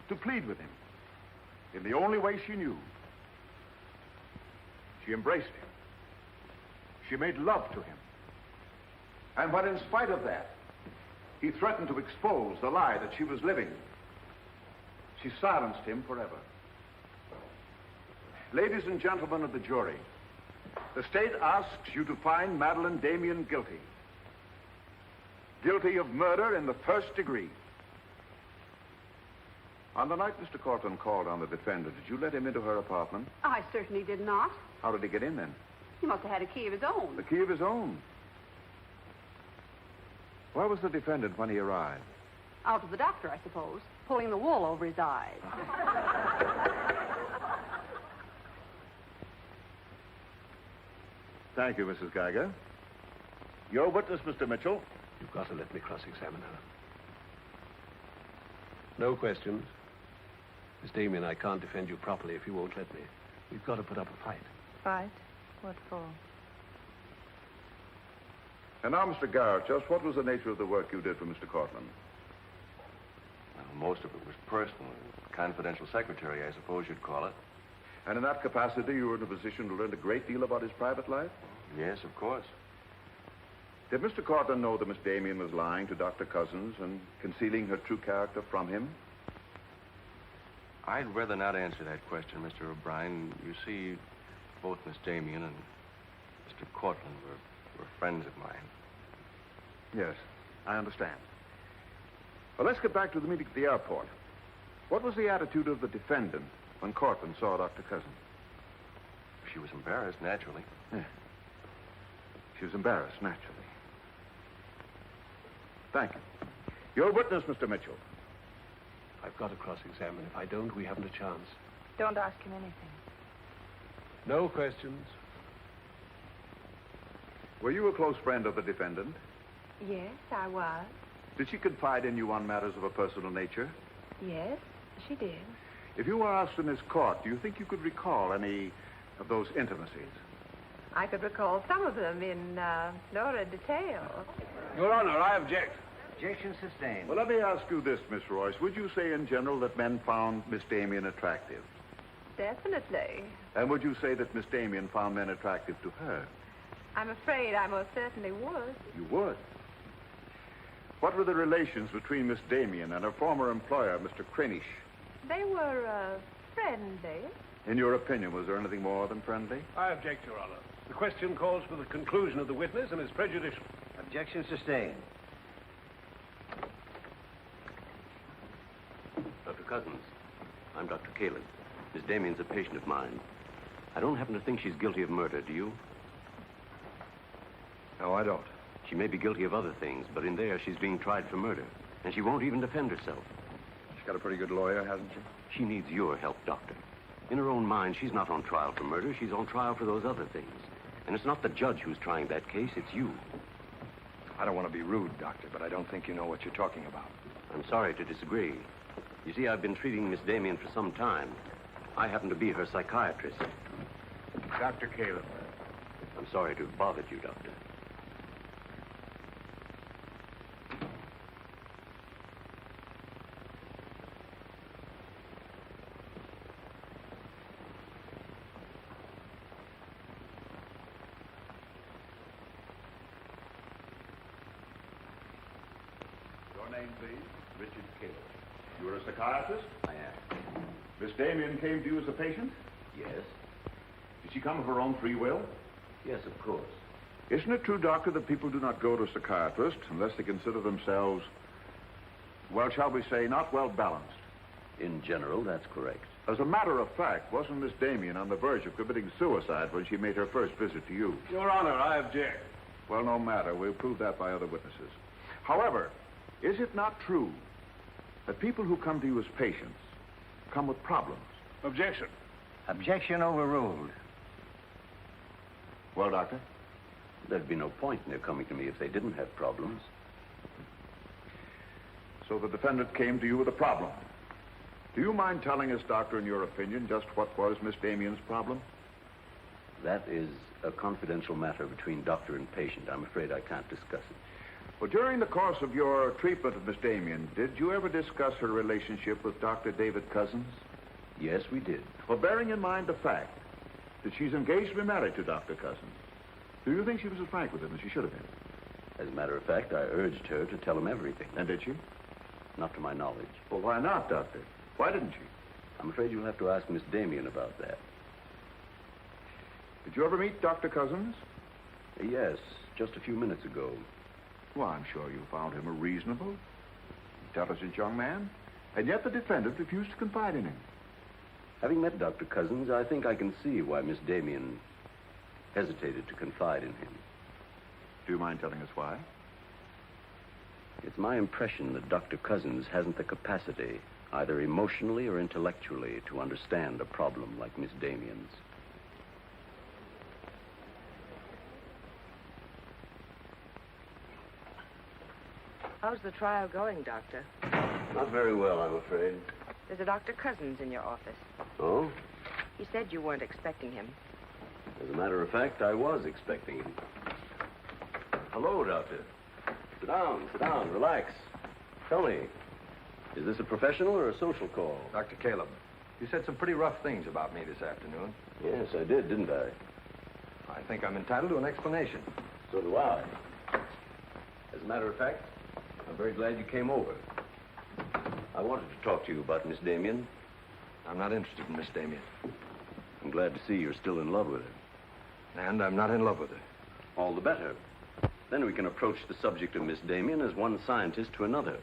to plead with him in the only way she knew. She embraced him. She made love to him. And when, in spite of that, he threatened to expose the lie that she was living, she silenced him forever. Ladies and gentlemen of the jury, the state asks you to find Madeleine Damien guilty. Guilty of murder in the first degree. On the night Mr. Courtland called on the defendant, did you let him into her apartment? I certainly did not. How did he get in then? He must have had a key of his own. The key of his own. Where was the defendant when he arrived? Out with the doctor, I suppose, pulling the wool over his eyes. Thank you, Mrs. Geiger. Your witness, Mr. Mitchell. You've got to let me cross-examine her. No questions. Miss Damien, I can't defend you properly if you won't let me. We've got to put up a fight. Fight? What for? And now, Mr. Garet, just what was the nature of the work you did for Mr. Courtland? Well, most of it was personal. Confidential secretary, I suppose you'd call it. And in that capacity, you were in a position to learn a great deal about his private life? Yes, of course. Did Mr. Courtland know that Miss Damien was lying to Dr. Cousins and concealing her true character from him? I'd rather not answer that question, Mr. O'Brien. You see, both Miss Damien and Mr. Courtland were friends of mine. Yes, I understand. Well, let's get back to the meeting at the airport. What was the attitude of the defendant when Courtland saw Dr. Cousins? She was embarrassed, naturally. Yeah. She was embarrassed, naturally. Thank you. Your witness, Mr. Mitchell. I've got to cross-examine. If I don't, we haven't a chance. Don't ask him anything. No questions. Were you a close friend of the defendant? Yes, I was. Did she confide in you on matters of a personal nature? Yes, she did. If you were asked in this court, do you think you could recall any of those intimacies? I could recall some of them in lurid detail. Your Honor, I object. Objection sustained. Well, let me ask you this, Miss Royce. Would you say in general that men found Miss Damien attractive? Definitely. And would you say that Miss Damien found men attractive to her? I'm afraid I most certainly would. You would? What were the relations between Miss Damien and her former employer, Mr. Cranish? They were friendly. In your opinion, was there anything more than friendly? I object, Your Honor. The question calls for the conclusion of the witness and is prejudicial. Objection sustained. Dr. Cousins, I'm Dr. Caleb. Miss Damien's a patient of mine. I don't happen to think she's guilty of murder, do you? No, I don't. She may be guilty of other things, but in there she's being tried for murder. And she won't even defend herself. She's got a pretty good lawyer, hasn't she? She needs your help, Doctor. In her own mind, she's not on trial for murder. She's on trial for those other things. And it's not the judge who's trying that case, it's you. I don't want to be rude, Doctor, but I don't think you know what you're talking about. I'm sorry to disagree. You see, I've been treating Miss Damien for some time. I happen to be her psychiatrist. Dr. Caleb. I'm sorry to have bothered you, Doctor. Your name, please? Richard Caleb. You're a psychiatrist? I am. Miss Damien came to you as a patient? Yes. Did she come of her own free will? Yes, of course. Isn't it true, Doctor, that people do not go to a psychiatrist unless they consider themselves, well, shall we say, not well balanced? In general, that's correct. As a matter of fact, wasn't Miss Damien on the verge of committing suicide when she made her first visit to you? Your Honor, I object. Well, no matter. We'll prove that by other witnesses. However, is it not true that people who come to you as patients come with problems? Objection. Objection overruled. Well, Doctor? There'd be no point in their coming to me if they didn't have problems. So the defendant came to you with a problem. Do you mind telling us, Doctor, in your opinion, just what was Miss Damien's problem? That is a confidential matter between doctor and patient. I'm afraid I can't discuss it. Well, during the course of your treatment of Miss Damien, did you ever discuss her relationship with Dr. David Cousins? Yes, we did. Well, bearing in mind the fact that she's engaged to be married to Dr. Cousins, do you think she was as frank with him as she should have been? As a matter of fact, I urged her to tell him everything. And did she? Not to my knowledge. Well, why not, Doctor? Why didn't she? I'm afraid you'll have to ask Miss Damien about that. Did you ever meet Dr. Cousins? Yes, just a few minutes ago. Well, I'm sure you found him a reasonable, intelligent young man. And yet the defendant refused to confide in him. Having met Dr. Cousins, I think I can see why Miss Damien hesitated to confide in him. Do you mind telling us why? It's my impression that Dr. Cousins hasn't the capacity, either emotionally or intellectually, to understand a problem like Miss Damien's. How's the trial going, Doctor? Not very well, I'm afraid. There's a Dr. Cousins in your office. Oh? He said you weren't expecting him. As a matter of fact, I was expecting him. Hello, Doctor. Sit down, relax. Tell me, is this a professional or a social call? Dr. Caleb, you said some pretty rough things about me this afternoon. Yes, I did, didn't I? I think I'm entitled to an explanation. So do I. As a matter of fact, I'm very glad you came over. I wanted to talk to you about Miss Damien. I'm not interested in Miss Damien. I'm glad to see you're still in love with her. And I'm not in love with her. All the better. Then we can approach the subject of Miss Damien as one scientist to another.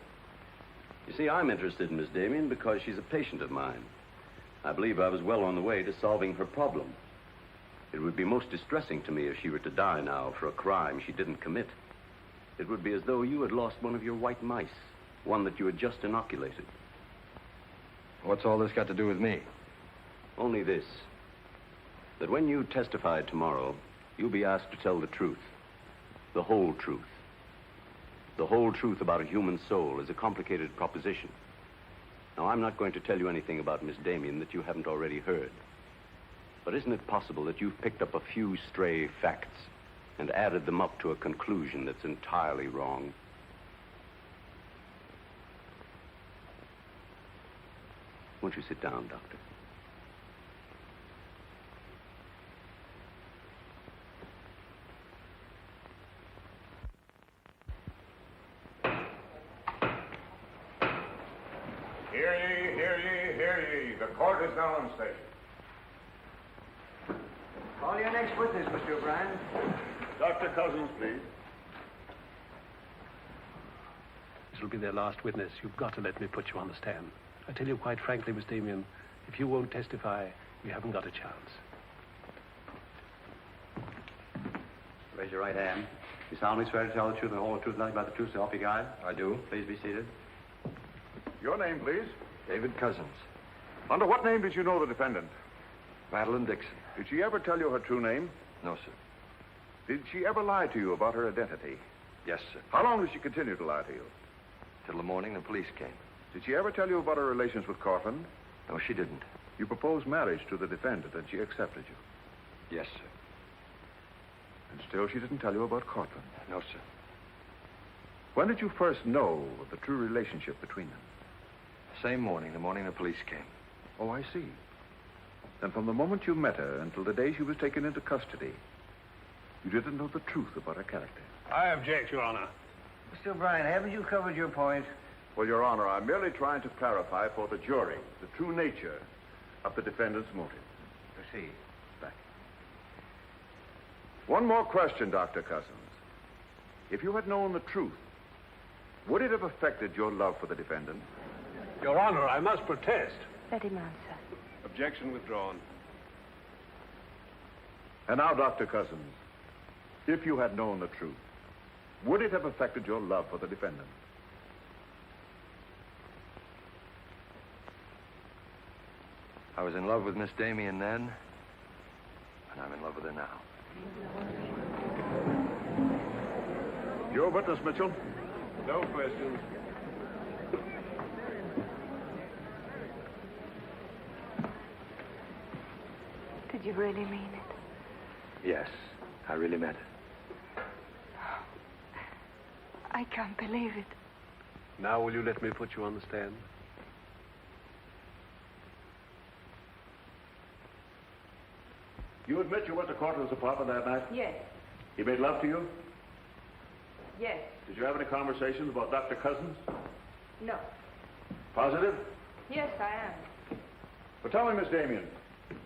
You see, I'm interested in Miss Damien because she's a patient of mine. I believe I was well on the way to solving her problem. It would be most distressing to me if she were to die now for a crime she didn't commit. It would be as though you had lost one of your white mice, one that you had just inoculated. What's all this got to do with me? Only this, that when you testify tomorrow, you'll be asked to tell the truth, the whole truth. The whole truth about a human soul is a complicated proposition. Now, I'm not going to tell you anything about Miss Damien that you haven't already heard. But isn't it possible that you've picked up a few stray facts and added them up to a conclusion that's entirely wrong? Won't you sit down, Doctor? Hear ye, hear ye, hear ye. The court is now in session. Call your next witness, Mr. O'Brien. Dr. Cousins, please. This will be their last witness. You've got to let me put you on the stand. I tell you quite frankly, Miss Damien, if you won't testify, you haven't got a chance. Raise your right hand. You solemnly swear to tell the truth and the whole truth, nothing but the truth, so help you God? I do. Please be seated. Your name, please? David Cousins. Under what name did you know the defendant? Madeleine Dixon. Did she ever tell you her true name? No, sir. Did she ever lie to you about her identity? Yes, sir. How long did she continue to lie to you? Till the morning the police came. Did she ever tell you about her relations with Courtland? No, she didn't. You proposed marriage to the defendant and she accepted you? Yes, sir. And still she didn't tell you about Courtland? No, sir. When did you first know of the true relationship between them? Same morning, the morning the police came. Oh, I see. Then from the moment you met her until the day she was taken into custody, you didn't know the truth about her character. I object, Your Honor. Mr. O'Brien, haven't you covered your point? Well, Your Honor, I'm merely trying to clarify for the jury the true nature of the defendant's motive. Proceed. Back. One more question, Dr. Cousins. If you had known the truth, would it have affected your love for the defendant? Your Honor, I must protest. Let him answer. Objection withdrawn. And now, Dr. Cousins, if you had known the truth, would it have affected your love for the defendant? I was in love with Miss Damien then, and I'm in love with her now. Your witness, Mitchell. No questions. Did you really mean it? Yes, I really meant it. I can't believe it. Now will you let me put you on the stand? You admit you went to Courtland's apartment that night? Yes. He made love to you? Yes. Did you have any conversations about Dr. Cousins? No. Positive? Yes, I am. But tell me, Miss Damien,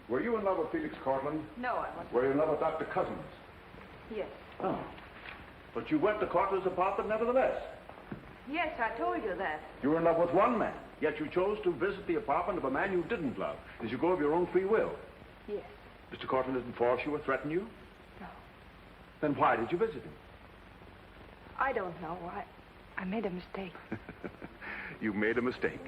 were you in love with Felix Courtland? No, I wasn't. Were you in love with Dr. Cousins? Yes. Oh. But you went to Courtland's apartment nevertheless. Yes, I told you that. You were in love with one man, yet you chose to visit the apartment of a man you didn't love. Did you go of your own free will? Yes. Mr. Courtland didn't force you or threaten you? No. Then why did you visit him? I don't know. I made a mistake. You made a mistake.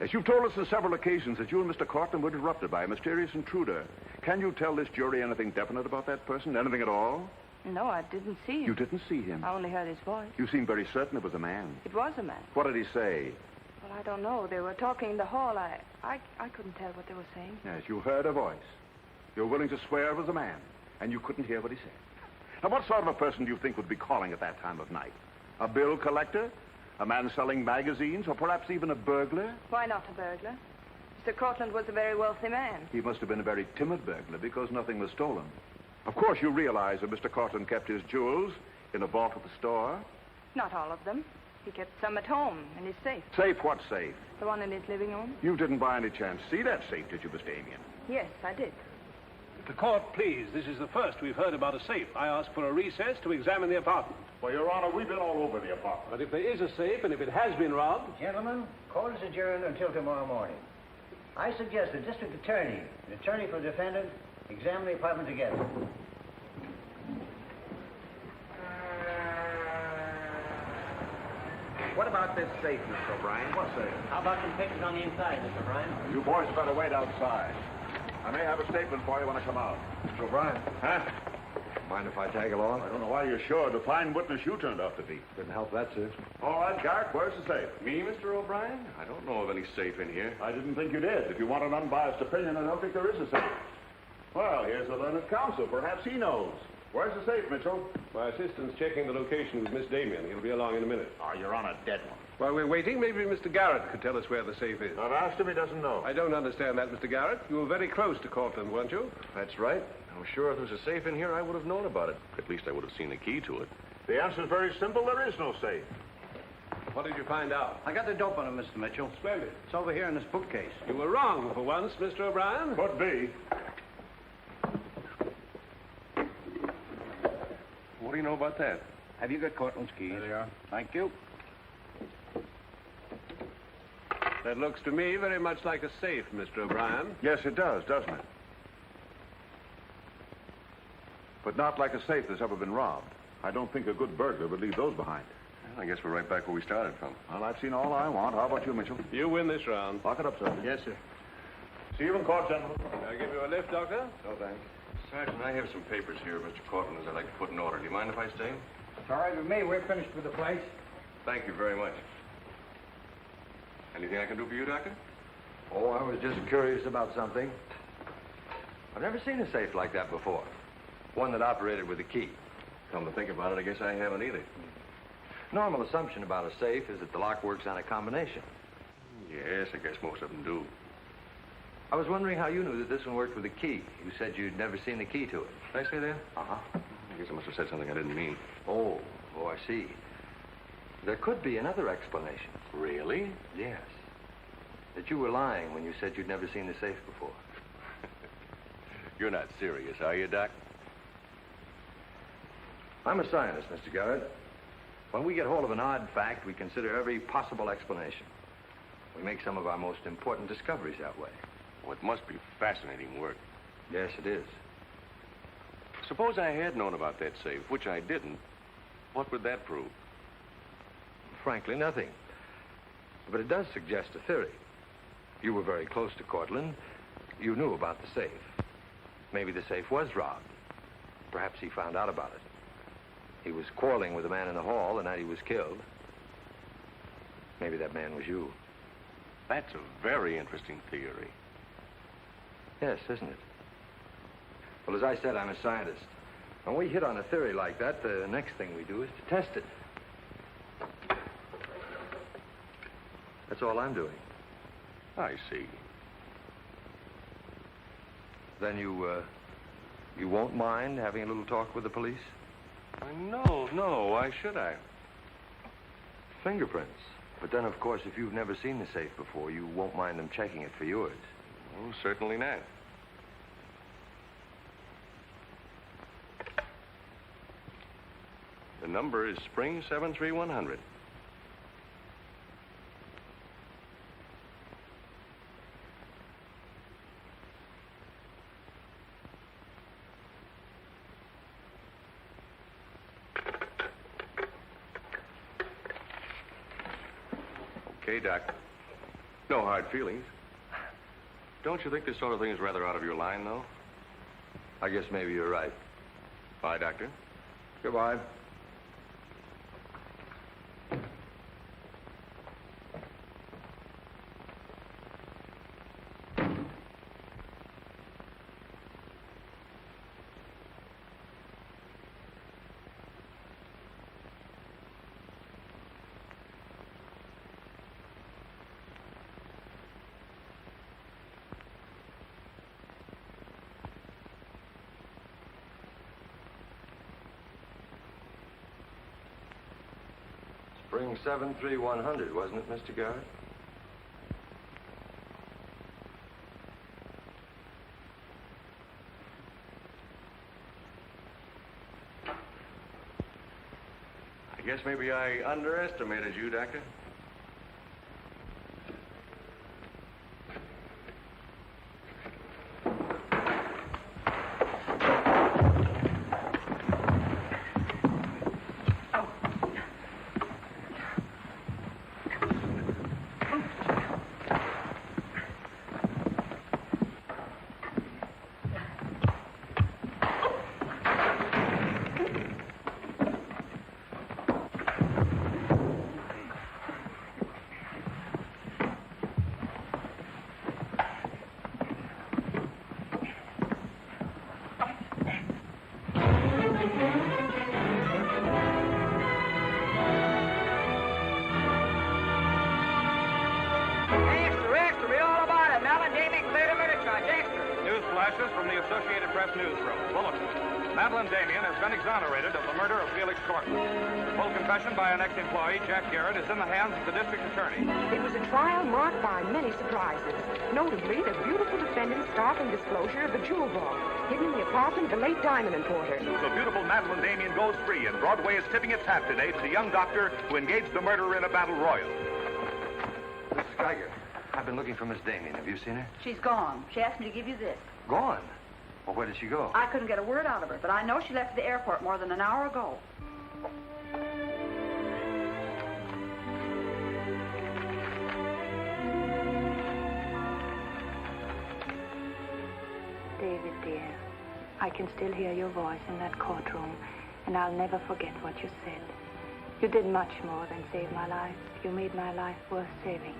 As you've told us on several occasions that you and Mr. Courtland were interrupted by a mysterious intruder. Can you tell this jury anything definite about that person? Anything at all? No, I didn't see him. You didn't see him? I only heard his voice. You seem very certain it was a man. It was a man. What did he say? Well, I don't know. They were talking in the hall. I couldn't tell what they were saying. Yes, you heard a voice. You're willing to swear it was a man, and you couldn't hear what he said. Now, what sort of a person do you think would be calling at that time of night? A bill collector? A man selling magazines? Or perhaps even a burglar? Why not a burglar? Mr. Courtland was a very wealthy man. He must have been a very timid burglar because nothing was stolen. Of course, you realize that Mr. Courtland kept his jewels in a vault at the store? Not all of them. He kept some at home in his safe. Safe? What safe? The one in his living room. You didn't by any chance see that safe, did you, Miss Damien? Yes, I did. The court, please. This is the first we've heard about a safe. I ask for a recess to examine the apartment. Well, Your Honor, we've been all over the apartment. But if there is a safe, and if it has been robbed... Gentlemen, court is adjourned until tomorrow morning. I suggest the district attorney and attorney for the defendant examine the apartment together. What about this safe, Mr. O'Brien? What safe? How about some pictures on the inside, Mr. O'Brien? You boys better wait outside. I may have a statement for you when I come out. Mr. O'Brien. Huh? Mind if I tag along? I don't know why you're sure. The fine witness you turned out to be. Couldn't help that, sir. All right, Garet, where's the safe? Me, Mr. O'Brien? I don't know of any safe in here. I didn't think you did. If you want an unbiased opinion, I don't think there is a safe. Well, here's the learned counsel. Perhaps he knows. Where's the safe, Mitchell? My assistant's checking the location with Miss Damien. He'll be along in a minute. Oh, you're on a dead one. While we're waiting, maybe Mr. Garet could tell us where the safe is. I've asked him, he doesn't know. I don't understand that, Mr. Garet. You were very close to Courtland, weren't you? That's right. I'm sure if there was a safe in here, I would have known about it. At least I would have seen the key to it. The answer's very simple. There is no safe. What did you find out? I got the dope on him, Mr. Mitchell. Splendid. It's over here in this bookcase. You were wrong for once, Mr. O'Brien. Could be. What do you know about that? Have you got Courtland's keys? There they are. Thank you. That looks to me very much like a safe, Mr. O'Brien. Yes, it does, doesn't it? But not like a safe that's ever been robbed. I don't think a good burglar would leave those behind. Well, I guess we're right back where we started from. Well, I've seen all I want. How about you, Mitchell? You win this round. Lock it up, sir. Yes, sir. See you in court, gentlemen. Can I give you a lift, Doctor? No, thanks. Sergeant, I have some papers here, Mr. Courtland, I'd like to put in order. Do you mind if I stay? It's all right with me. We're finished with the place. Thank you very much. Anything I can do for you, Doctor? Oh, I was just curious about something. I've never seen a safe like that before. One that operated with a key. Come to think about it, I guess I haven't either. Normal assumption about a safe is that the lock works on a combination. Yes, I guess most of them do. I was wondering how you knew that this one worked with a key. You said you'd never seen the key to it. Did I say that? Uh-huh. I guess I must have said something I didn't mean. Oh, I see. There could be another explanation. Really? Yes. That you were lying when you said you'd never seen the safe before. You're not serious, are you, Doc? I'm a scientist, Mr. Garet. When we get hold of an odd fact, we consider every possible explanation. We make some of our most important discoveries that way. Well, it must be fascinating work. Yes, it is. Suppose I had known about that safe, which I didn't. What would that prove? Frankly, nothing. But it does suggest a theory. You were very close to Courtland. You knew about the safe. Maybe the safe was robbed. Perhaps he found out about it. He was quarreling with a man in the hall the night he was killed. Maybe that man was you. That's a very interesting theory. Yes, isn't it? Well, as I said, I'm a scientist. When we hit on a theory like that, the next thing we do is to test it. That's all I'm doing. I see. Then you won't mind having a little talk with the police? No, why should I? Fingerprints. But then, of course, if you've never seen the safe before, you won't mind them checking it for yours. Oh, certainly not. The number is Spring 73100. Okay, Doc. No hard feelings. Don't you think this sort of thing is rather out of your line, though? I guess maybe you're right. Bye, Doctor. Goodbye. Spring 73100, wasn't it, Mr. Garet? I guess maybe I underestimated you, Doctor. From the Associated Press newsroom. Bulletin. Madeleine Damien has been exonerated of the murder of Felix Courtland. Full confession by an ex-employee, Jack Garet, is in the hands of the district attorney. It was a trial marked by many surprises. Notably, the beautiful defendant's startling disclosure of the jewel vault hidden in the apartment of the late diamond importer. The beautiful Madeleine Damien goes free, and Broadway is tipping its hat today to the young doctor who engaged the murderer in a battle royal. Mrs. Geiger, I've been looking for Miss Damien. Have you seen her? She's gone. She asked me to give you this. Gone? Well, where did she go? I couldn't get a word out of her, but I know she left the airport more than an hour ago. David, dear, I can still hear your voice in that courtroom, and I'll never forget what you said. You did much more than save my life. You made my life worth saving.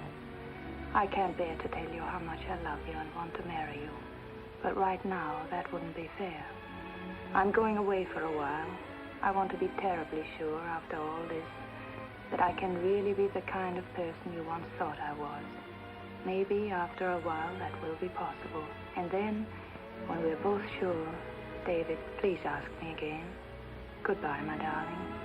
I can't bear to tell you how much I love you and want to marry you. But right now, that wouldn't be fair. I'm going away for a while. I want to be terribly sure, after all this, that I can really be the kind of person you once thought I was. Maybe after a while that will be possible. And then, when we're both sure, David, please ask me again. Goodbye, my darling.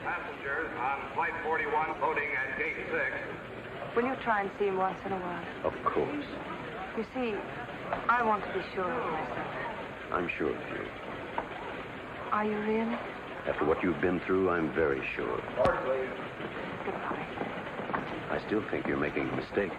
Passengers on Flight 41 boarding at Gate 6. Will you try and see him once in a while? Of course. You see, I want to be sure of myself. I'm sure of you. Are you really? After what you've been through, I'm very sure. Goodbye. I still think you're making a mistake.